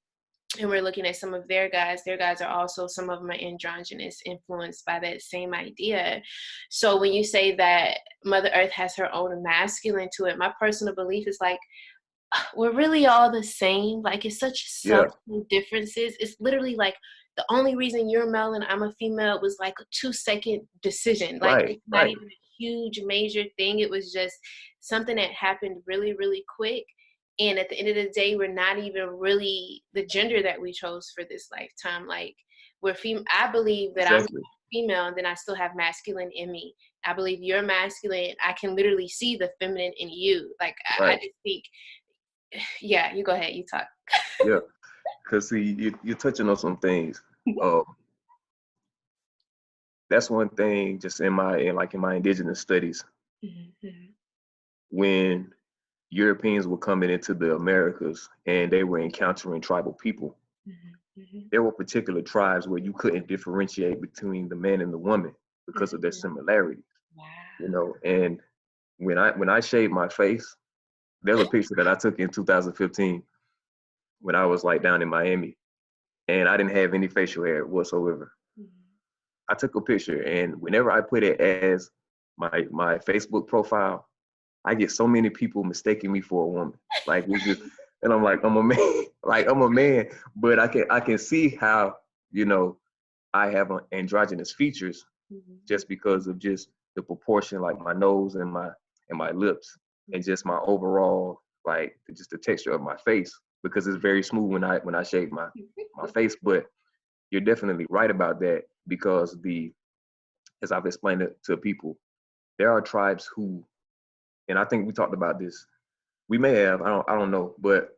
and we're looking at some of their guys are also, some of them are androgynous, influenced by that same idea. So when you say that Mother Earth has her own masculine to it, my personal belief is like, we're really all the same. Like it's such yeah. subtle differences. It's literally like the only reason you're male and I'm a female was like a 2-second decision. Like Right, it's not right. even a huge major thing. It was just something that happened really, really quick. And at the end of the day, we're not even really the gender that we chose for this lifetime. Like we're female. I believe that I'm Exactly. female and then I still have masculine in me. I believe you're masculine. I can literally see the feminine in you. Like I Right. just think, yeah, you go ahead, you talk. Yeah. Cause see, you're touching on some things. Um, that's one thing just in my indigenous studies, Mhm, when Europeans were coming into the Americas and they were encountering tribal people, mhm, mhm, there were particular tribes where you couldn't differentiate between the man and the woman because of their mhm. similarities, you Wow. know. And when I shaved my face, there's a picture that I took in 2015 when I was like down in Miami and I didn't have any facial hair whatsoever. Mhm. I took a picture, and whenever I put it as my Facebook profile, I get so many people mistaking me for a woman. Like it's just, and I'm like, I'm a man, like I'm a man, but I can see how, you know, I have androgynous features Mhm, just because of just the proportion, like my nose and my lips, and mhm, just my overall like just the texture of my face because it's very smooth when I shave my face. But you're definitely right about that because as I've explained it to people, there are tribes who, and I think we talked about this. We may have, I don't know, but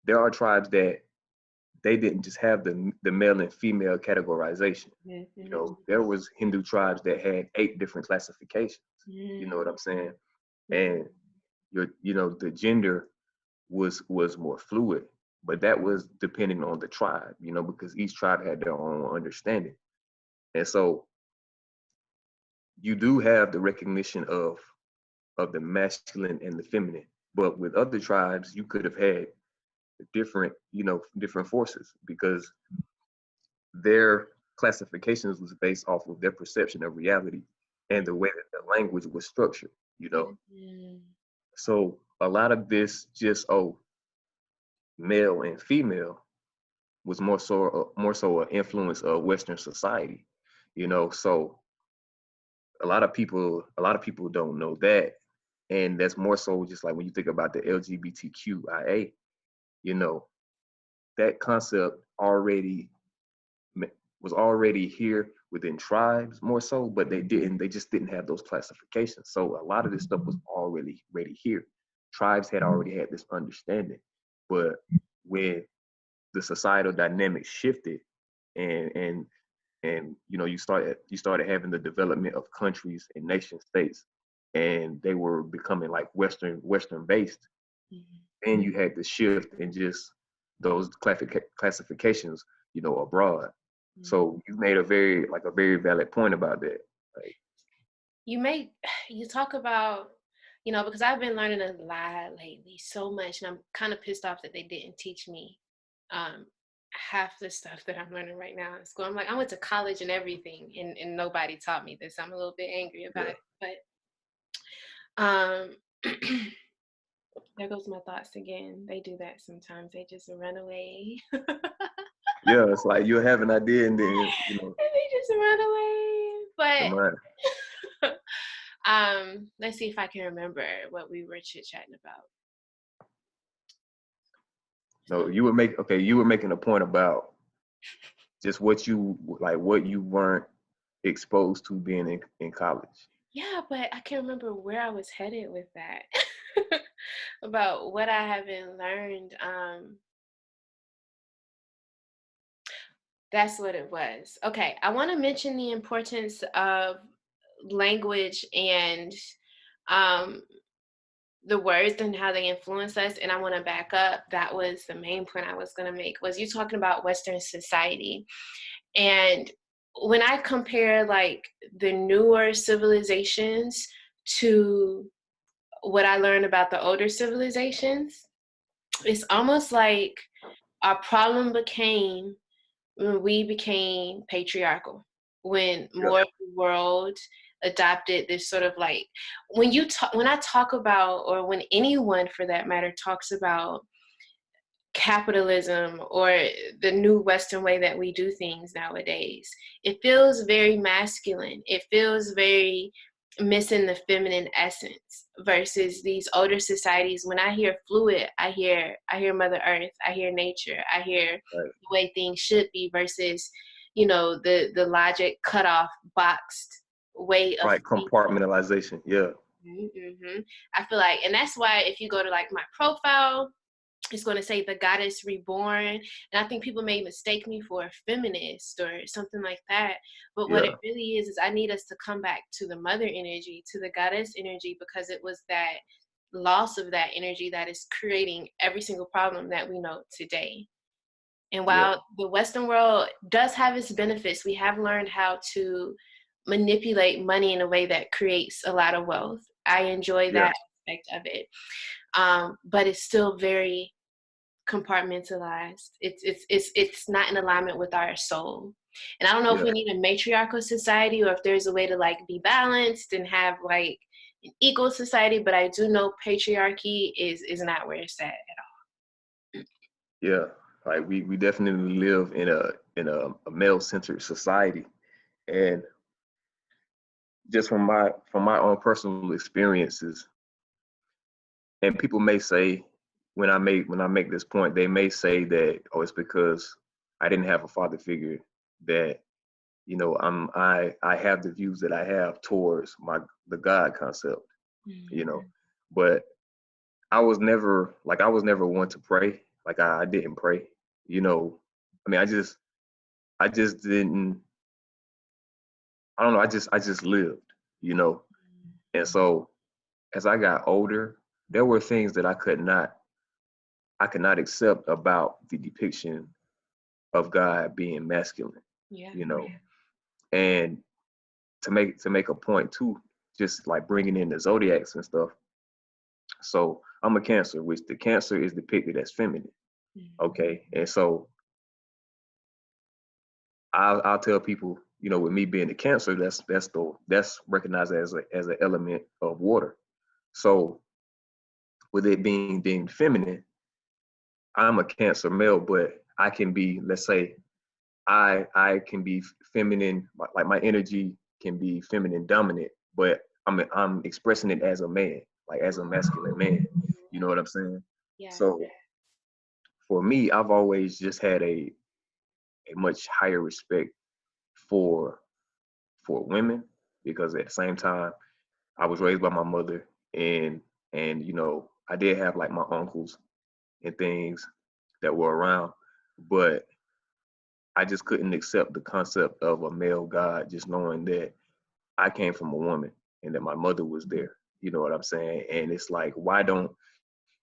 there are tribes that they didn't just have the male and female categorization. mhm, You mhm, know, there was Hindu tribes that had 8 different classifications. You know mhm, what I'm saying? mhm, And the gender was more fluid, but that was depending on the tribe. You know, because each tribe had their own understanding. And so you do have the recognition of the masculine and the feminine. But with other tribes, you could have had different, different forces because their classifications was based off of their perception of reality and the way that the. Language was structured. Mhm. So a lot of this just, oh, male and female was more so an influence of Western society. So a lot of people don't know that, and that's more so just like when you think about the LGBTQIA, you know, that concept already was already here within tribes more so, but they just didn't have those classifications. So a lot of this stuff was already here. Tribes had already had this understanding, but when the societal dynamics shifted and you started having the development of countries and nation states, and they were becoming like Western based, Mhm. and you had the shift in just those classifications, abroad. Mhm. So you made a very valid point about that. Like, You make you talk about, because I've been learning a lot lately, so much, and I'm kind of pissed off that they didn't teach me um half the stuff that I'm learning right now in school. I'm like, I went to college and everything, and nobody taught me this. I'm a little bit angry about yeah, it, but there goes my thoughts again. They do that sometimes. They just run away. yeah. It's like you have an idea, and then And they just run your away. mind. But let's see if I can remember what we were chit-chatting about. No, you were making a point about just what you weren't exposed to being in college. Yeah, but I can't remember where I was headed with that. About what I haven't learned. That's what it was. Okay, I want to mention the importance of language and um the words and how they influence us. And I want to back up. That was the main point I was going to make. Was you talking about Western society? And when I compare like the newer civilizations to what I learned about the older civilizations, it's almost like our problem became when we became patriarchal, when Yeah, more of the world adopted this sort of like, when I talk about, or when anyone for that matter talks about capitalism or the new Western way that we do things nowadays, it feels very masculine. It feels very missing the feminine essence versus these older societies. When I hear fluid, I hear Mother Earth, I hear nature, I hear right, the way things should be versus, the logic cut off boxed way of right. thinking. Compartmentalization. Yeah, Mm-hmm. I feel like, and that's why if you go to like my profile, it's going to say the goddess reborn, and I think people may mistake me for a feminist or something like that, but what it yeah, really is I need us to come back to the mother energy, to the goddess energy, because it was that loss of that energy that is creating every single problem that we know today. And yeah, while the Western world does have its benefits, we have learned how to manipulate money in a way that creates a lot of wealth. I enjoy yeah, that aspect of it, but it's still very compartmentalized. It's not in alignment with our soul. And I don't know if yeah, we need a matriarchal society or if there's a way to like be balanced and have like an equal society, but I do know patriarchy is not where it's at yeah. Like we definitely live in a male centered society, and just from my own personal experiences, and people may say when I make this point, they may say that, oh, it's because I didn't have a father figure that I have the views that I have towards the God concept, you know. all. But I was never one to pray. Like I didn't pray, you know. I mean, I just didn't. I don't know. I just lived. And so as I got older, there were things that I could not accept about the depiction of God being masculine, Yeah. you know. And to make a point too, just like bringing in the zodiacs and stuff. So I'm a Cancer, which the Cancer is depicted as feminine. Okay, and so I'll tell people, with me being a Cancer, that's recognized as an element of water. So with it being deemed feminine, I'm a Cancer male, but I can be, let's say, I can be feminine, like my energy can be feminine dominant, but I'm expressing it as a man, like as a masculine man. You know what I'm saying? Yeah. So for me, I've always just had a much higher respect for women, because at the same time I was raised by my mother, and I did have like my uncles and things that were around, but I just couldn't accept the concept of a male God, just knowing that I came from a woman and that my mother was there. You know what I'm saying? And it's like,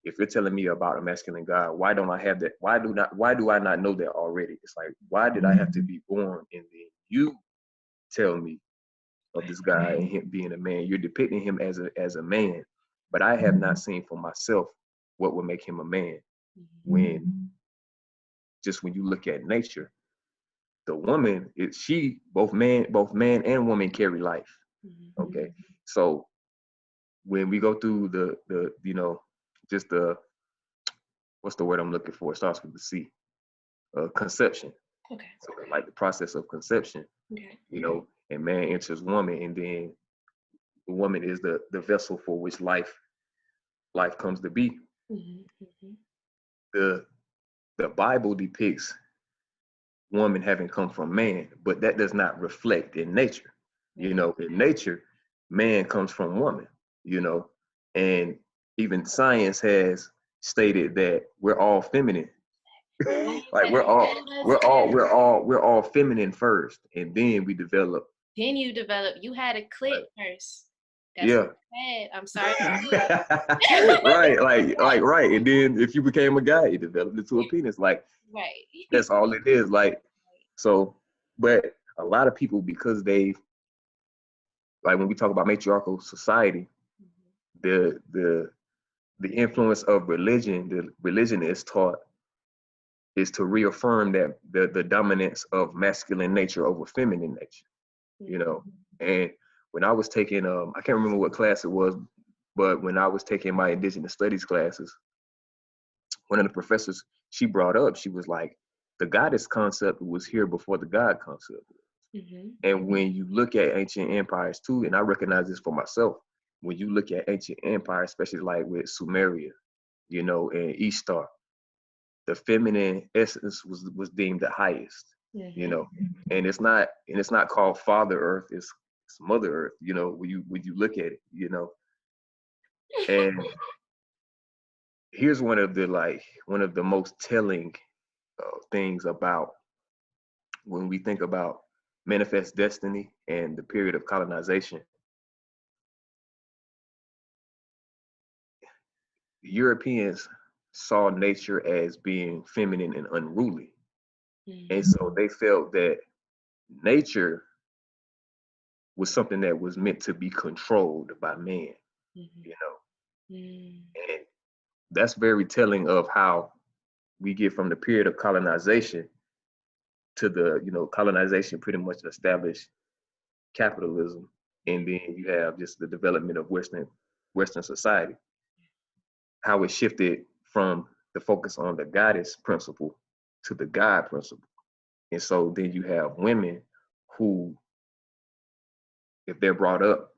if you're telling me about a masculine God, why don't I have that? Why do I not know that already? It's like, why did I have to be born and then you tell me of this guy and him being a man? You're depicting him as a man, but I have not seen for myself what would make him a man. When when you look at nature, the woman is both man and woman carry life. Okay, so when we go through just the what's the word I'm looking for? It starts with the C. Conception. Okay. So like the process of conception. Okay. And man enters woman, and then the woman is the vessel for which life comes to be. The Bible depicts woman having come from man, but that does not reflect in nature. In nature, man comes from woman, and even science has stated that we're all feminine. Like we're all feminine first, and then we develop. Then you had a clit first. That's Yeah. bad. I'm sorry. Right, right. And then if you became a guy, you developed into a penis. Like, right. that's all it is. Like, so, but a lot of people, because like when we talk about matriarchal society, the influence of religion, the religion is taught is to reaffirm that the dominance of masculine nature over feminine nature. And when I was taking I can't remember what class it was, but when I was taking my indigenous studies classes, one of the professors, she brought up, she was like, the goddess concept was here before the God concept. And when you look at ancient empires too, and I recognize this for myself, when you look at ancient empires, especially like with Sumeria, and Ishtar, the feminine essence was deemed the highest, and it's not called Father Earth, it's Mother Earth, when you look at it, and here's one of the most telling things about when we think about manifest destiny and the period of colonization. Europeans saw nature as being feminine and unruly. And so they felt that nature was something that was meant to be controlled by man, And that's very telling of how we get from the period of colonization to colonization pretty much established capitalism. And then you have just the development of Western society, how it shifted from the focus on the goddess principle to the God principle. And so then you have women who, if they're brought up,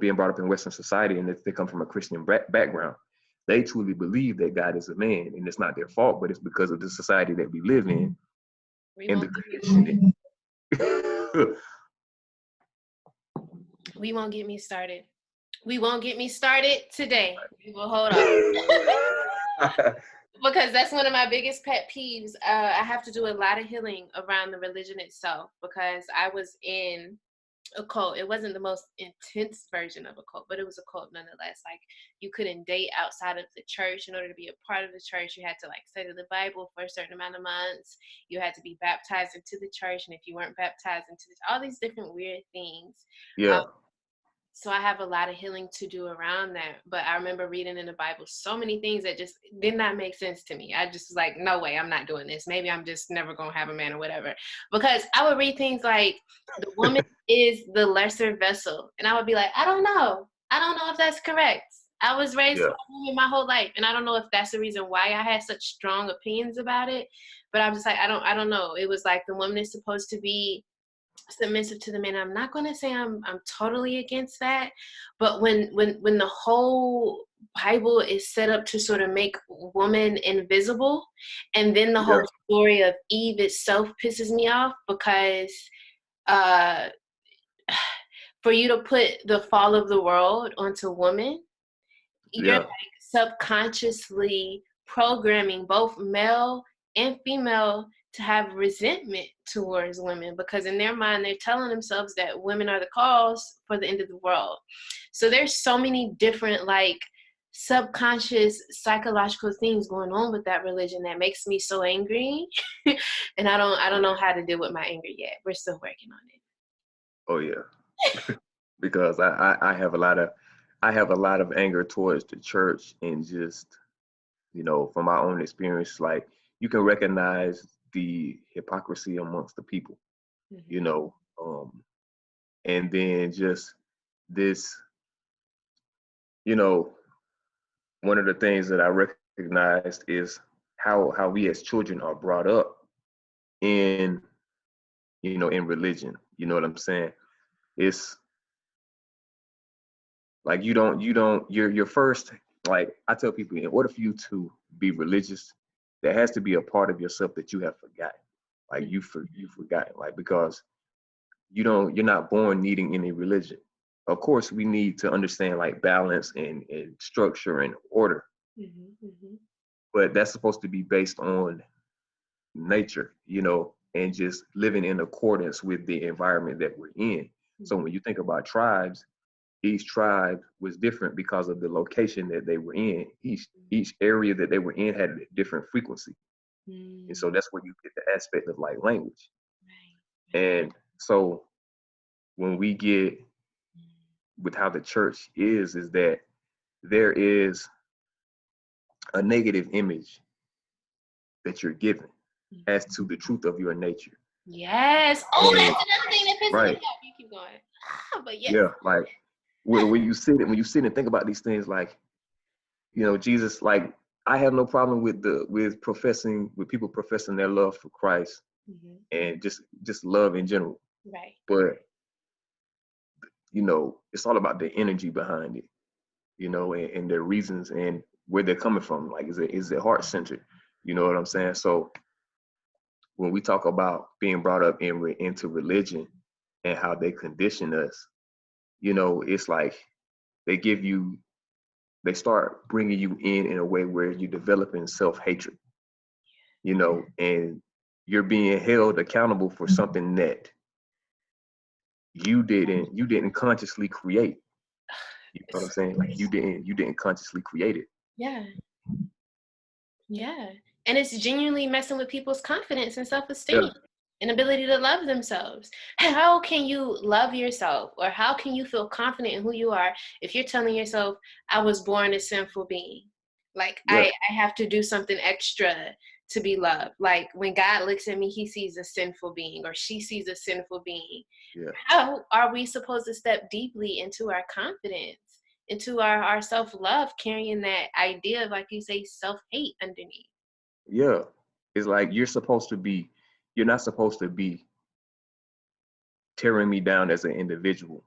being brought up in Western society, and if they come from a Christian background, they truly believe that God is a man, and it's not their fault, but it's because of the society that we live in and the conditioning. We won't get me started. We won't get me started today. We will hold on. Because that's one of my biggest pet peeves. I have to do a lot of healing around the religion itself, because I was in a cult. It wasn't the most intense version of a cult, but it was a cult nonetheless. Like, you couldn't date outside of the church. In order to be a part of the church, you had to like study the Bible for a certain amount of months. You had to be baptized into the church, and if you weren't baptized into all these different weird things. Yeah. So I have a lot of healing to do around that. But I remember reading in the Bible so many things that just did not make sense to me. I just was like, no way, I'm not doing this. Maybe I'm just never going to have a man or whatever. Because I would read things like, the woman is the lesser vessel. And I would be like, I don't know. I don't know if that's correct. I was raised Yeah. by a woman my whole life. And I don't know if that's the reason why I had such strong opinions about it. But I'm just like, I don't know. It was like the woman is supposed to be submissive to the man. I'm not going to say I'm totally against that, but when the whole Bible is set up to sort of make woman invisible, and then the Yeah. whole story of Eve itself pisses me off, because uh for you to put the fall of the world onto woman, you're Yeah. like subconsciously programming both male and female to have resentment towards women, because in their mind they're telling themselves that women are the cause for the end of the world. So there's so many different like subconscious psychological things going on with that religion that makes me so angry. And I don't know how to deal with my anger yet. We're still working on it. Oh yeah. Because I have a lot of anger towards the church, and just, from my own experience, like, you can recognize the hypocrisy amongst the people, you Mm-hmm. know, um, and then just this, you know, one of the things that I recognized is how we as children are brought up in, in religion. You know what I'm saying? It's like you're first, like I tell people, in order for you to be religious, there has to be a part of yourself that you have forgotten. Like you forgotten, like, because you're not born needing any religion. Of course, we need to understand like balance and structure and order, Mm-hmm. Mm-hmm. but that's supposed to be based on nature, and just living in accordance with the environment that we're in. So when you think about tribes, each tribe was different because of the location that they were in. Each area that they were in had a different frequency. And Mm-hmm. so that's where you get the aspect of like language. Right. And so when we get with how the church is that there is a negative image that you're given as to the truth of your nature. Yes. Oh, And that's another thing that pisses me right, off. You keep going. But yes. yeah, like when you sit and think about these things, like, Jesus, like, I have no problem with people professing their love for Christ, Mm-hmm. and just love in general. Right. But it's all about the energy behind it, and their reasons and where they're coming from. Like, is it heart centered? You know what I'm saying? So when we talk about being brought up into religion and how they condition us, it's like they give you they start bringing you in a way where you're developing self-hatred, and you're being held accountable for something that you didn't consciously create. You know what I'm It's- saying? Like, you didn't consciously create it. yeah. Yeah. And it's genuinely messing with people's confidence and Yeah, self-esteem and ability to love themselves. How can you love yourself, or how can you feel confident in who you are if you're telling yourself, I was born a sinful being? Like, yeah, I have to do something extra to be loved. Like, when God looks at me, he sees a sinful being, or she sees a sinful being. yeah, How are we supposed to step deeply into our confidence, into our self-love, carrying that idea of, like you say, self-hate underneath? yeah. It's like you're not supposed to be tearing me down as an individual.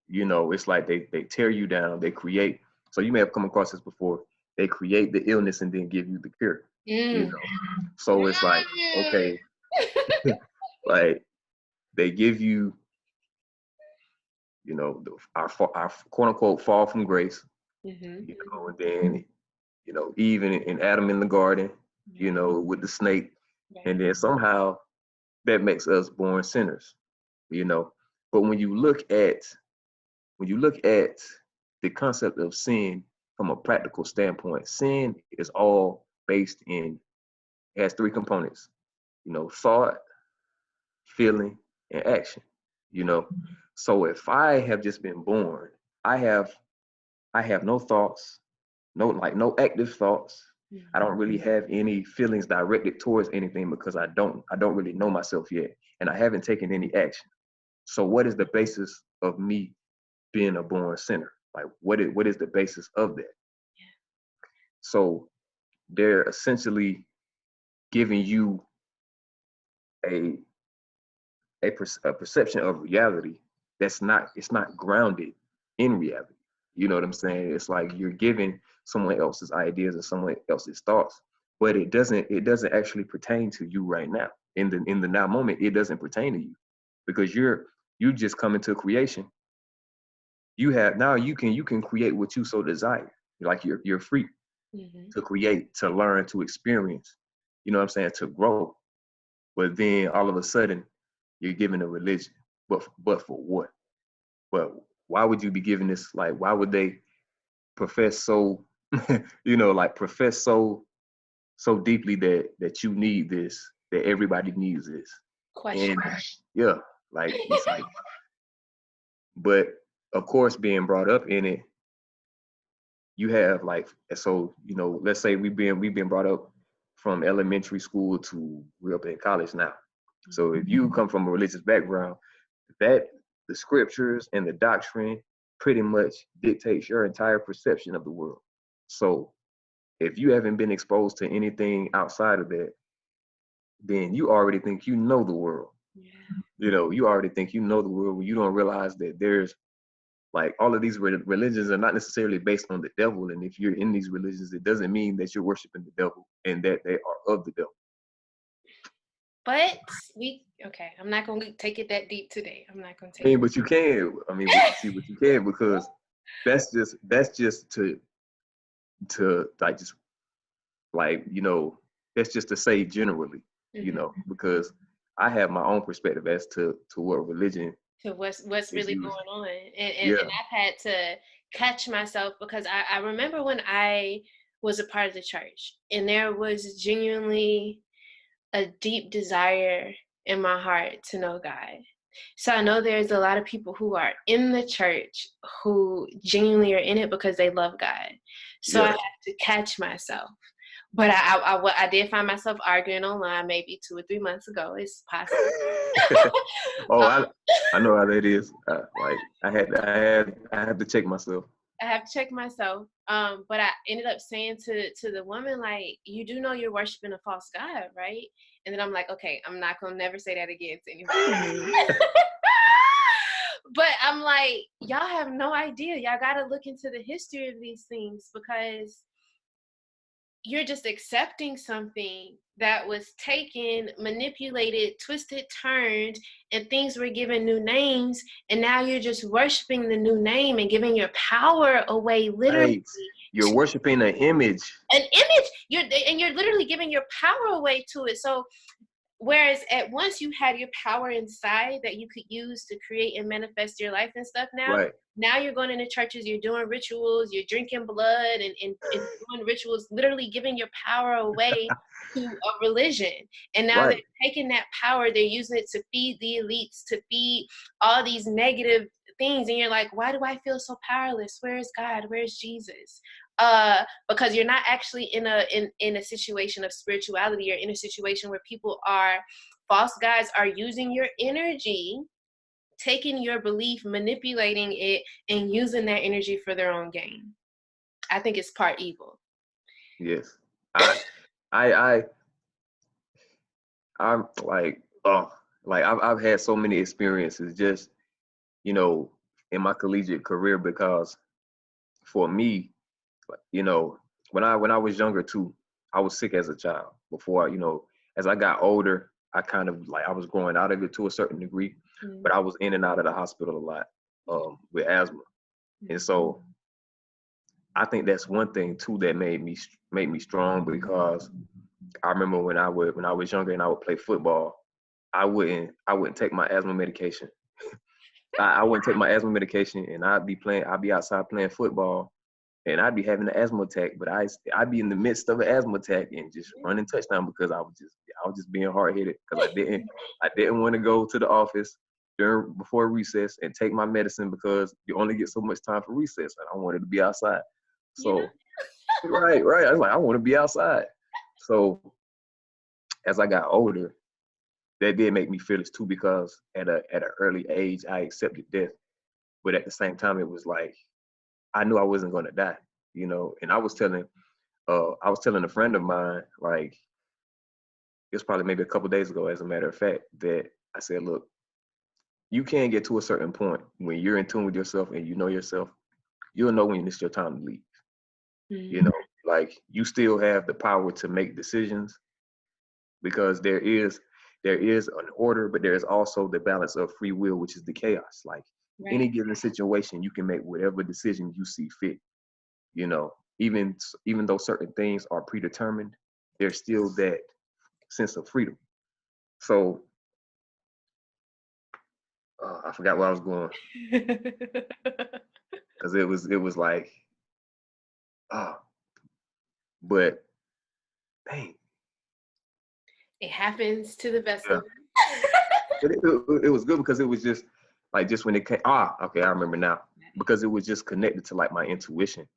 It's like they tear you down, they create. So you may have come across this before. They create the illness and then give you the cure. You Mm. know, so it's like, okay, like, they give you, our quote unquote fall from grace, Mm-hmm. and then, even in Adam in the garden, Right. with the snake, Right. and then somehow that makes us born sinners, you know. But when you look at the concept of sin from a practical standpoint, sin is all based in, it has three components, thought, feeling, and action, you know. So if I have just been born, I have I have no thoughts, no active thoughts. I don't really have any feelings directed towards anything because I don't really know myself yet, and I haven't taken any action. So what is the basis of me being a born sinner? Like what is the basis of that? So they're essentially giving you a a perception of reality it's not grounded in reality. You know what I'm saying? It's like you're giving someone else's ideas and someone else's thoughts, but it doesn't actually pertain to you right now. In the now moment, it doesn't pertain to you because you just come into creation. You have now you can create what you so desire. Like you're free Mm-hmm. to create, to learn, to experience. You know what I'm saying? To grow. But then all of a sudden, you're given a religion. But for what? But why would you be given this? Like, why would they profess so, like profess so deeply that you need this, that everybody needs this? Question. And yeah, like it's like, but of course, being brought up in it, you have like, so let's say we've been brought up from elementary school to we're up in college now. So if you come from a religious background, that the scriptures and the doctrine pretty much dictates your entire perception of the world. So if you haven't been exposed to anything outside of that, then you already think you know the world. Yeah. You already think you know the world when you don't realize that there's like all of these religions are not necessarily based on the devil. And if you're in these religions, it doesn't mean that you're worshiping the devil and that they are of the devil. But okay, I'm not gonna take it that deep today. I'm not gonna I take mean, it. but you can. I mean, but you see, but you can because that's just to like just like that's just to say generally, Mm-hmm. because I have my own perspective as to what religion To what's is really used. going on, and Yeah, I've had to catch myself because I remember when I was a part of the church, and there was genuinely a deep desire in my heart to know God. So I know there's a lot of people who are in the church who genuinely are in it because they love God. So I yeah. have to catch myself. But I did find myself arguing online maybe 2 or 3 months ago. It's possible. Oh, um, I know how that is. Like I had to check myself. I have to check myself. But I ended up saying to the woman, like, you do know you're worshiping a false God, right? And then I'm like, okay, I'm not gonna never say that again to anybody. But I'm like, y'all have no idea. Y'all gotta look into the history of these things because you're just accepting something that was taken, manipulated, twisted, turned, and things were given new names. And now you're just worshiping the new name and giving your power away, literally, Right. You're to worshiping an image. an image. You're literally giving your power away to it. So whereas at once you had your power inside that you could use to create and manifest your life and stuff Right. now you're going into churches, you're doing rituals, you're drinking blood and doing rituals, literally giving your power away to a religion. And now they're Right. taking that power, they're using it to feed the elites, to feed all these negative things. And you're like, why do I feel so powerless? Where's God? Where's Jesus? Because you're not actually in a situation of spirituality. You're in a situation where people are false guys are using your energy, taking your belief, manipulating it, and using that energy for their own gain. I think it's part evil. Yes. I I I'm like, oh, like I've had so many experiences just, you know, in my collegiate career because for me, you know, when I was younger too, I was sick as a child. Before, as I got older, I kind of like I was growing out of it to a certain degree, but I was in and out of the hospital a lot with asthma, and so I think that's one thing too that made me strong because I remember when I was younger and I would play football, I wouldn't take my asthma medication I wouldn't take my asthma medication, and I'd be outside playing football, and I'd be having an asthma attack. But I'd be in the midst of an asthma attack and just running touchdown because I was just being hard headed because I didn't want to go to the office before recess and take my medicine because you only get so much time for recess, and I wanted to be outside. You know? So right. I was like, I want to be outside. So as I got older, that did make me fearless too because at an early age I accepted death, but at the same time it was like I knew I wasn't gonna die, you know. And I was telling a friend of mine, like it's probably maybe a couple of days ago, as a matter of fact, that I said, look, you can get to a certain point when you're in tune with yourself and you know yourself, you'll know when it's your time to leave. You know, like you still have the power to make decisions because there is an order, but there is also the balance of free will, which is the chaos. Like any Right. given situation, you can make whatever decision you see fit. You know, even though certain things are predetermined, there's still that sense of freedom. So I forgot where I was going because it was like ah, but dang, It happens to the best yeah. of But it was good because it was just like just when it came okay, I remember now because it was just connected to like my intuition. us.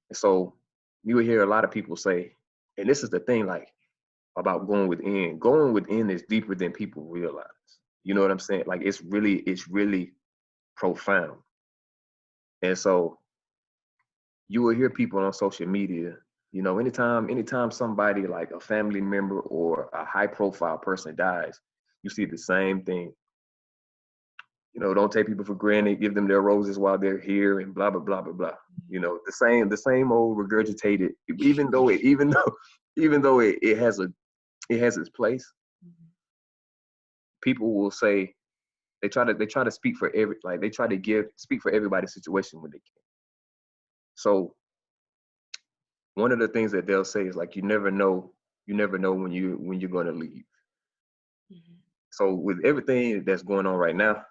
And so you would hear a lot of people say, and this is the thing, like about going within. Going within is deeper than people realize. You know what I'm saying? Like it's really profound. And so you will hear people on social media, you know, anytime somebody like a family member or a high profile person dies, you see the same thing. You know, don't take people for granted, give them their roses while they're here and blah blah blah blah blah. You know, the same old regurgitated, even though it has its place, people will say they try to speak for every like they try to give speak for everybody's situation when they can. So one of the things that they'll say is like you never know when you're gonna leave. Mhm. So with everything that's going on right now,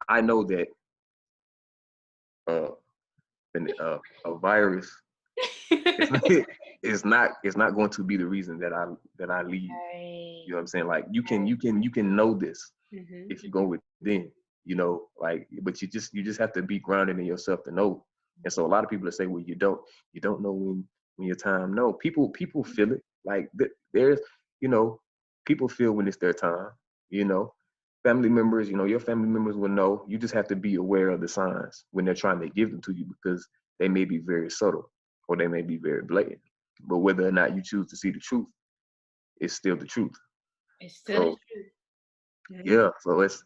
I know that uh, a virus is it's not going to be the reason that I leave. Right. You know what I'm saying? Like Right. you can know this Mhm. if you go within, you know, like but you just have to be grounded in yourself to know. And so a lot of people that say, well, you don't know when your time. No, people feel it. Like there's you know, people feel when it's their time, you know. Family members, you know, your family members will know. You just have to be aware of the signs when they're trying to give them to you because they may be very subtle or they may be very blatant. But whether or not you choose to see the truth, it's still the truth. It's still the So truth. Mhm. yeah, so it's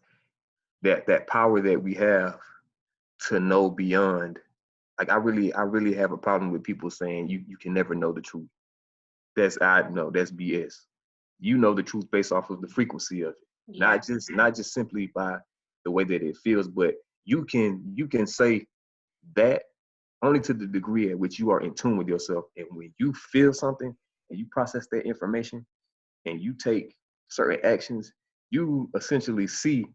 that power that we have to know beyond. Like I really have a problem with people saying you can never know the truth. That's BS. You know the truth based off of the frequency of it, Yeah. not just simply by the way that it feels, but you can say that only to the degree at which you are in tune with yourself. And when you feel something and you process that information and you take certain actions, you essentially see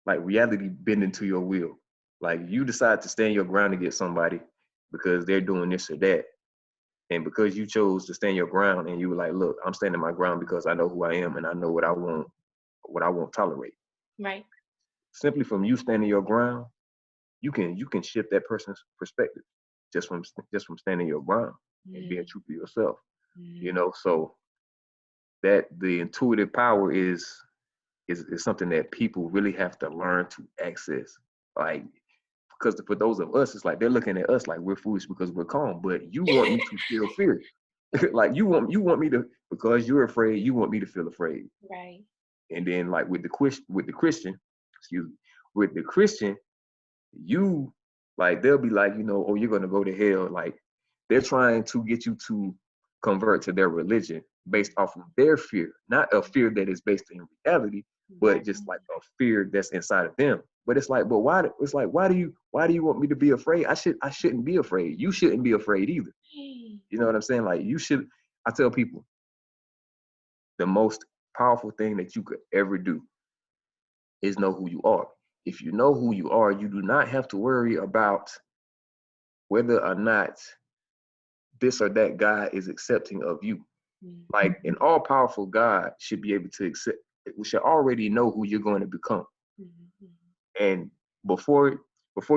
like reality bending to your will. Like you decide to stand your ground against somebody because they're doing this or that. And because you chose to stand your ground and you were like, look, I'm standing my ground because I know who I am and I know what I won't tolerate. Right. Simply from you standing your ground, you can shift that person's perspective just from standing your ground and being Mm. true to yourself. You Mm. know, so that the intuitive power is something that people really have to learn to access. Like, because for those of us, it's like they're looking at us like we're foolish because we're calm. But you want me to feel fear, like you want me to because you're afraid. You want me to feel afraid. Right. And then like with the Christian, excuse me, with the Christian, you like they'll be like, you know, oh, you're gonna go to hell. Like they're trying to get you to convert to their religion based off of their fear, not a fear that is based in reality, Right. but just like a fear that's inside of them. But it's like, but why? It's like, why do you want me to be afraid? I shouldn't be afraid. You shouldn't be afraid either. You know what I'm saying? Like you should. I tell people the most powerful thing that you could ever do is know who you are. if you know who you are, you do not have to worry about whether or not this or that God is accepting of you. Mm-hmm. Like an all powerful God should be able to accept, we should already know who you're going to become. Mm-hmm. And before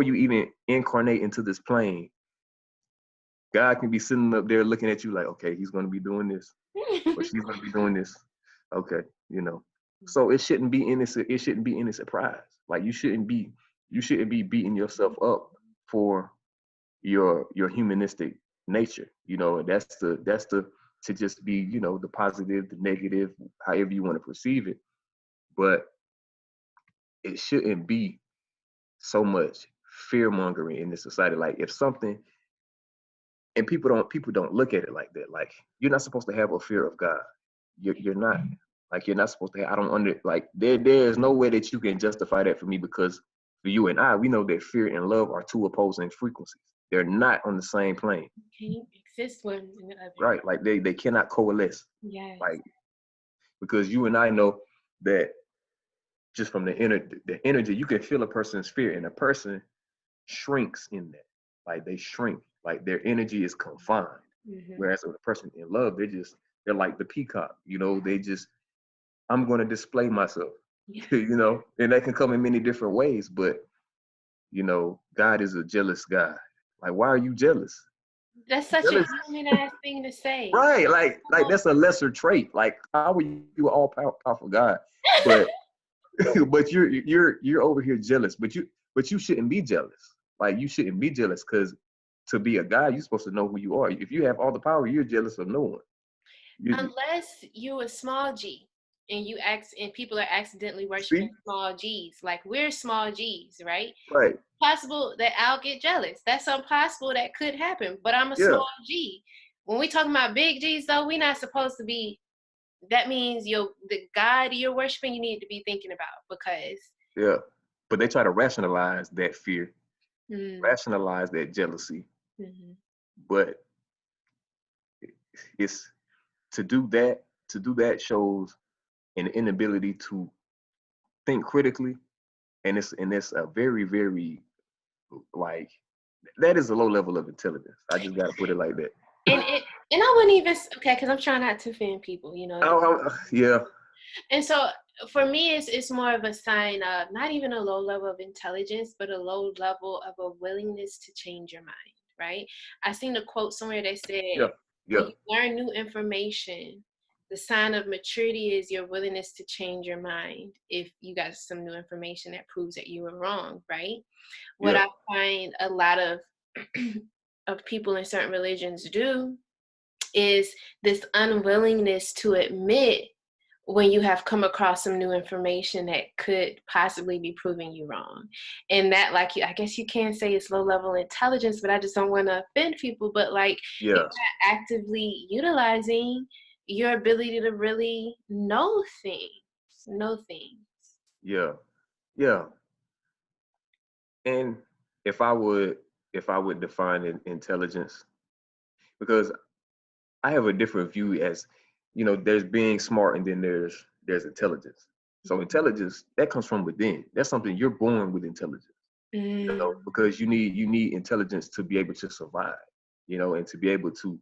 you even incarnate into this plane, God can be sitting up there looking at you like, okay, he's going to be doing this, or she's going to be doing this. Okay, you know. So it shouldn't be innocent. It shouldn't be any surprise. Like you shouldn't be beating yourself up for your humanistic nature. You know, and that's the to just be, you know, the positive, the negative, however you want to perceive it. But it shouldn't be so much fear mongering in this society. Like if something, and people don't look at it like that. Like you're not supposed to have a fear of God. You're not. Like you're not supposed to have, I don't under like there's no way that you can justify that for me, because for you and I, we know that fear and love are two opposing frequencies. They're not on the same plane. Can you exist one in the other? Right? Like they cannot coalesce. Yes. Like because you and I know that just from the energy, you can feel a person's fear, and a person shrinks in that. Like they shrink. Like their energy is confined. Mm-hmm. Whereas with a person in love, they're like the peacock. You know, they just, I'm going to display myself. Yeah. You know, and that can come in many different ways. But you know, God is a jealous God. Like, why are you jealous? That's such a Jealous, human ass thing to say. right? Like that's a lesser trait. Like, how are you an all powerful God, but but you're over here jealous. But you shouldn't be jealous. Like you shouldn't be jealous, because to be a God, you're supposed to know who you are. If you have all the power, you're jealous of no one. You Unless you a small G and people are accidentally worshiping see, small G's. Like we're small G's, right? right? Possible that I'll get jealous. That's impossible that could happen. But I'm a Yeah, small G. When we talking about big G's though, we're not supposed to be, that means the God you're worshiping you need to be thinking about, because yeah. But they try to rationalize that fear, mm, rationalize that jealousy. mm-hmm. But it's to do that. To do that shows an inability to think critically, and it's a very very like that is a low level of intelligence. I just got to put it like that. And I wouldn't even, okay, because I'm trying not to offend people, Yeah, And so for me, it's more of a sign of not even a low level of intelligence, but a low level of a willingness to change your mind, right? I seen a quote somewhere that yeah, said, yeah, when you learn new information, the sign of maturity is your willingness to change your mind if you got some new information that proves that you were wrong, right? What yeah, I find a lot of of people in certain religions do is this unwillingness to admit when you have come across some new information that could possibly be proving you wrong. And that, like, I guess you can say it's low level intelligence, but I just don't want to offend people. But like, you're yeah, not actively utilizing your ability to really know things. Know things. yeah, yeah. And if I would if I would define intelligence, because I have a different view as, you know, there's being smart and then there's intelligence. So intelligence that comes from within. That's something you're born with intelligence, you know, Mm. because you need intelligence to be able to survive, you know, and to be able to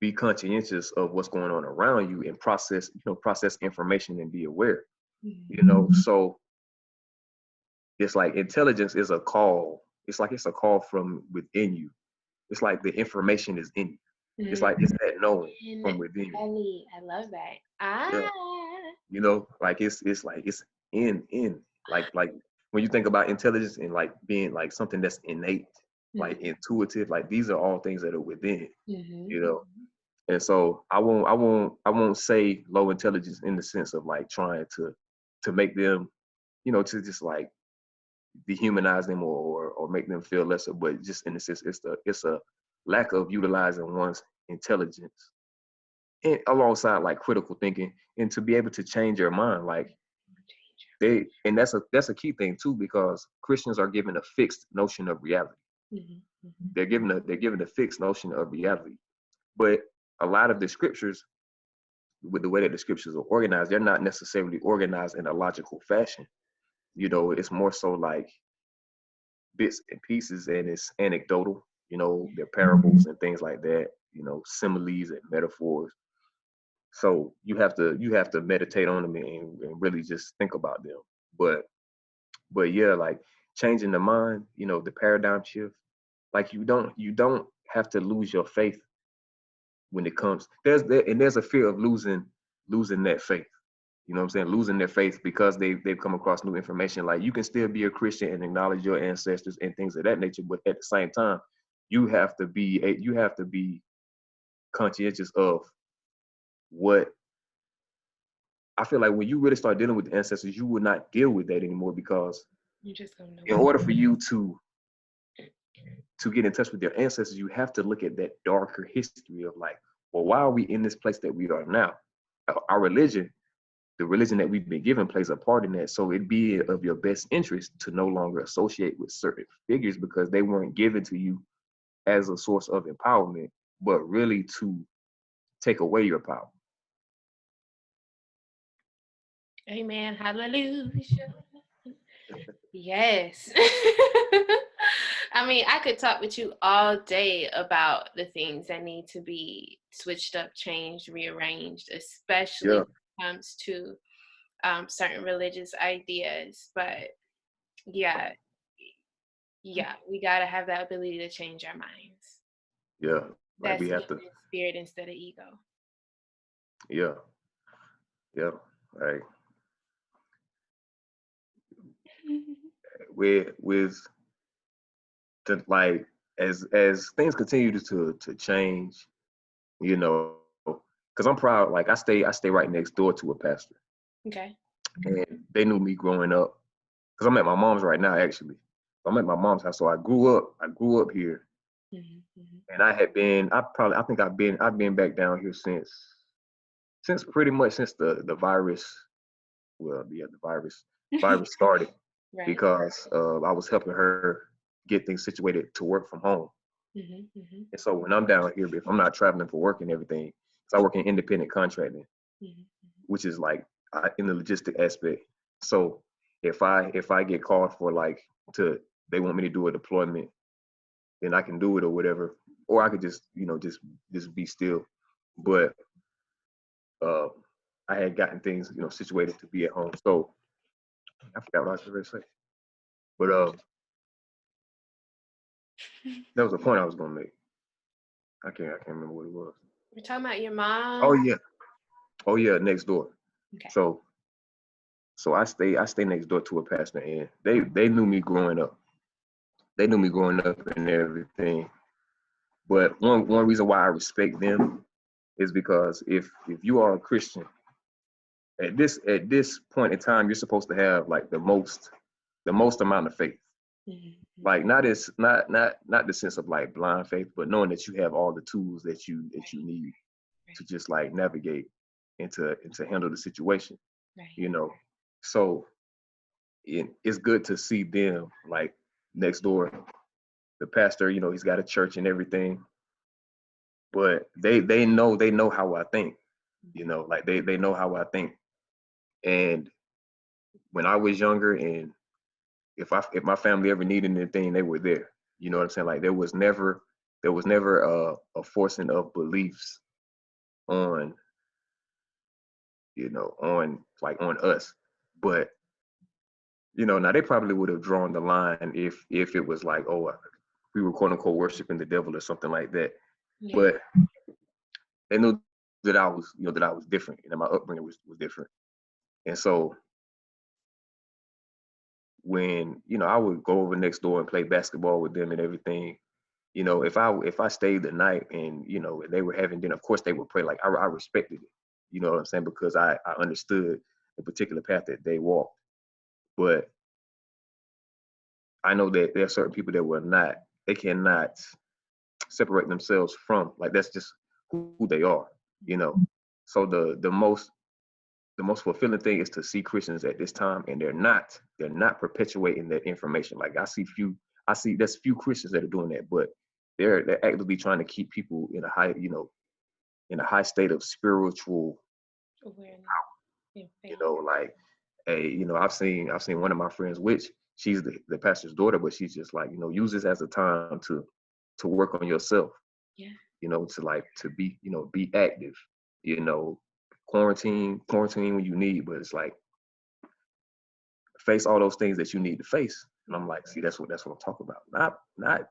be conscientious of what's going on around you and process information and be aware, you know. So it's like intelligence is a call. It's a call from within you. It's like the information is in you. It's Mm. like it's that knowing And from within. Ellie, I love that. Yeah. You know, like it's like it's in like when you think about intelligence and like being like something that's innate, like Mm-hmm. intuitive, like these are all things that are within, Mm-hmm. you know. And so I won't say low intelligence in the sense of like trying to make them, you know, to just like dehumanize them or make them feel lesser, but just in the sense it's a lack of utilizing one's intelligence and alongside like critical thinking and to be able to change your mind. Like and that's a key thing too, because Christians are given a fixed notion of reality. Mm-hmm. They're given a fixed notion of reality. But a lot of the scriptures, with the way that the scriptures are organized, they're not necessarily organized in a logical fashion. It's more so like bits and pieces, and it's anecdotal. They're parables and things like that. Similes and metaphors. So you have to meditate on them and really just think about them. But yeah, like changing the mind, the paradigm shift. Like you don't have to lose your faith when it comes. There's a fear of losing that faith. You know what I'm saying? Losing their faith because they've come across new information. Like you can still be a Christian and acknowledge your ancestors and things of that nature, but at the same time, you have to be conscientious of what I feel like when you really start dealing with the ancestors, you will not deal with that anymore because You just don't know in what. order for you to get in touch with your ancestors, you have to look at that darker history of like, well, why are we in this place that we are now? Our religion, the religion that we've been given, plays a part in that. So it'd be of your best interest to no longer associate with certain figures because they weren't given to you as a source of empowerment, but really to take away your power. Amen. Hallelujah. Yes. I mean, I could talk with you all day about the things that need to be switched up, changed, rearranged, especially Yeah, when it comes to certain religious ideas. But yeah, yeah, we got to have that ability to change our minds. yeah. Like we That's have human to, spirit instead of ego. yeah, yeah. Like with like as things continue to change, you know, because I'm proud. Like I stay right next door to a pastor, Okay. and they knew me growing up. Because I'm at my mom's right now, actually. I'm at my mom's house, so I grew up here, Hmm. Hmm. and I think I've been back down here since pretty much since the virus. Well, yeah, the virus started Right. because I was helping her get things situated to work from home. Hmm. Hmm. And so when I'm down here, if I'm not traveling for work and everything, so I work in independent contracting, Hmm. which is like in the logistic aspect. So if I get called for like to they want me to do a deployment, then I can do it or whatever, or I could just just be still. But uh, I had gotten things situated to be at home. So I forgot what I was going to say, but that was the point I was going to make. I can't remember what it was. We're talking about your Oh mom. yeah, oh yeah, next door. Okay. So I stay next door to a pastor, and they knew me growing up. They knew me growing up and everything. But one reason why I respect them is because if you are a Christian at this point in time, you're supposed to have like the most amount of faith. Hmm. Like not the sense of like blind faith, but knowing that you have all the tools that you Right. need to Right. just like navigate and to handle the situation. Right. You know, so it's good to see them like next door. The pastor, he's got a church and everything, but they know how I think. Like they know how I think. And when I was younger, and if my family ever needed anything, they were there. You know what I'm saying? Like there was never a forcing of beliefs on on us. But now they probably would have drawn the line if it was like, oh, we were quote unquote worshiping the devil or something like that. Yeah. But they knew that I was different, and that my upbringing was different. And so when I would go over next door and play basketball with them and everything, if I stayed the night and they were having dinner, of course they would pray. Like I respected it. You know what I'm saying? Because I understood the particular path that they walked. But I know that there are certain people that will not. They cannot separate themselves from, like, that's just who they are. You know. So the most fulfilling thing is to see Christians at this time, and they're not perpetuating that information. Like I see there's few Christians that are doing that, but they're actively trying to keep people in a high state of spiritual, Awareness and faith. like, I've seen one of my friends, which she's the pastor's daughter, but she's just like, use this as a time to work on yourself, Yeah. to be, be active, you know, quarantine when you need, but it's like face all those things that you need to face. And I'm like, see, that's what I'm talking about. Not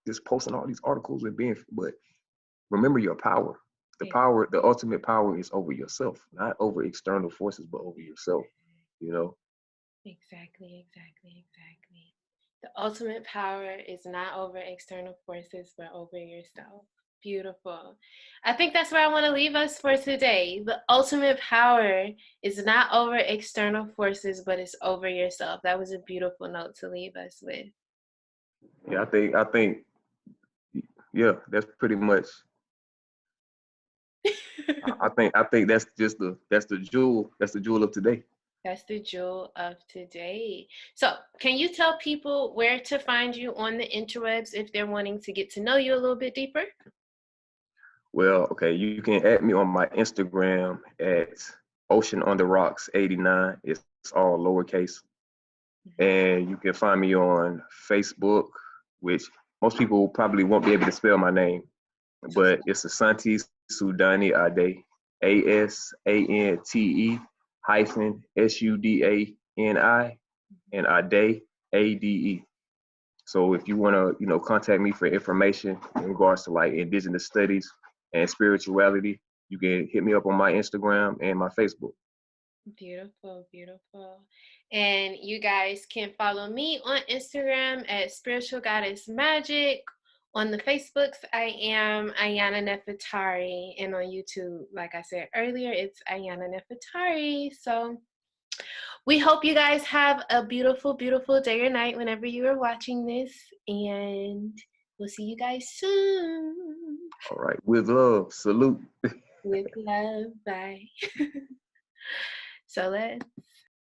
just posting all these articles and but remember your power. The ultimate power is over yourself, not over external forces, but over yourself, you know? Exactly. The ultimate power is not over external forces, but over yourself. Beautiful. I think that's where I want to leave us for today. The ultimate power is not over external forces, but it's over yourself. That was a beautiful note to leave us with. Yeah, I think, yeah, that's pretty much. I think that's the jewel of today. That's the jewel of today. So, can you tell people where to find you on the interwebs if they're wanting to get to know you a little bit deeper? Well, okay, you can add me on my Instagram at Ocean on the Rocks 89. It's all lowercase. And you can find me on Facebook, which most people probably won't be able to spell my name, but it's Asante Sudani Ade, ASANTE hyphen SUDANI and Ade, ADE. So if you want to, contact me for information in regards to like indigenous studies and spirituality, you can hit me up on my Instagram and my Facebook. Beautiful. And you guys can follow me on Instagram at Spiritual Goddess Magic. On the Facebooks, I am Ayana Nafertaari. And on YouTube, like I said earlier, it's Ayana Nafertaari. So we hope you guys have a beautiful day or night whenever you are watching this. And we'll see you guys soon. All right. With love. Salute. With love. Bye. So let's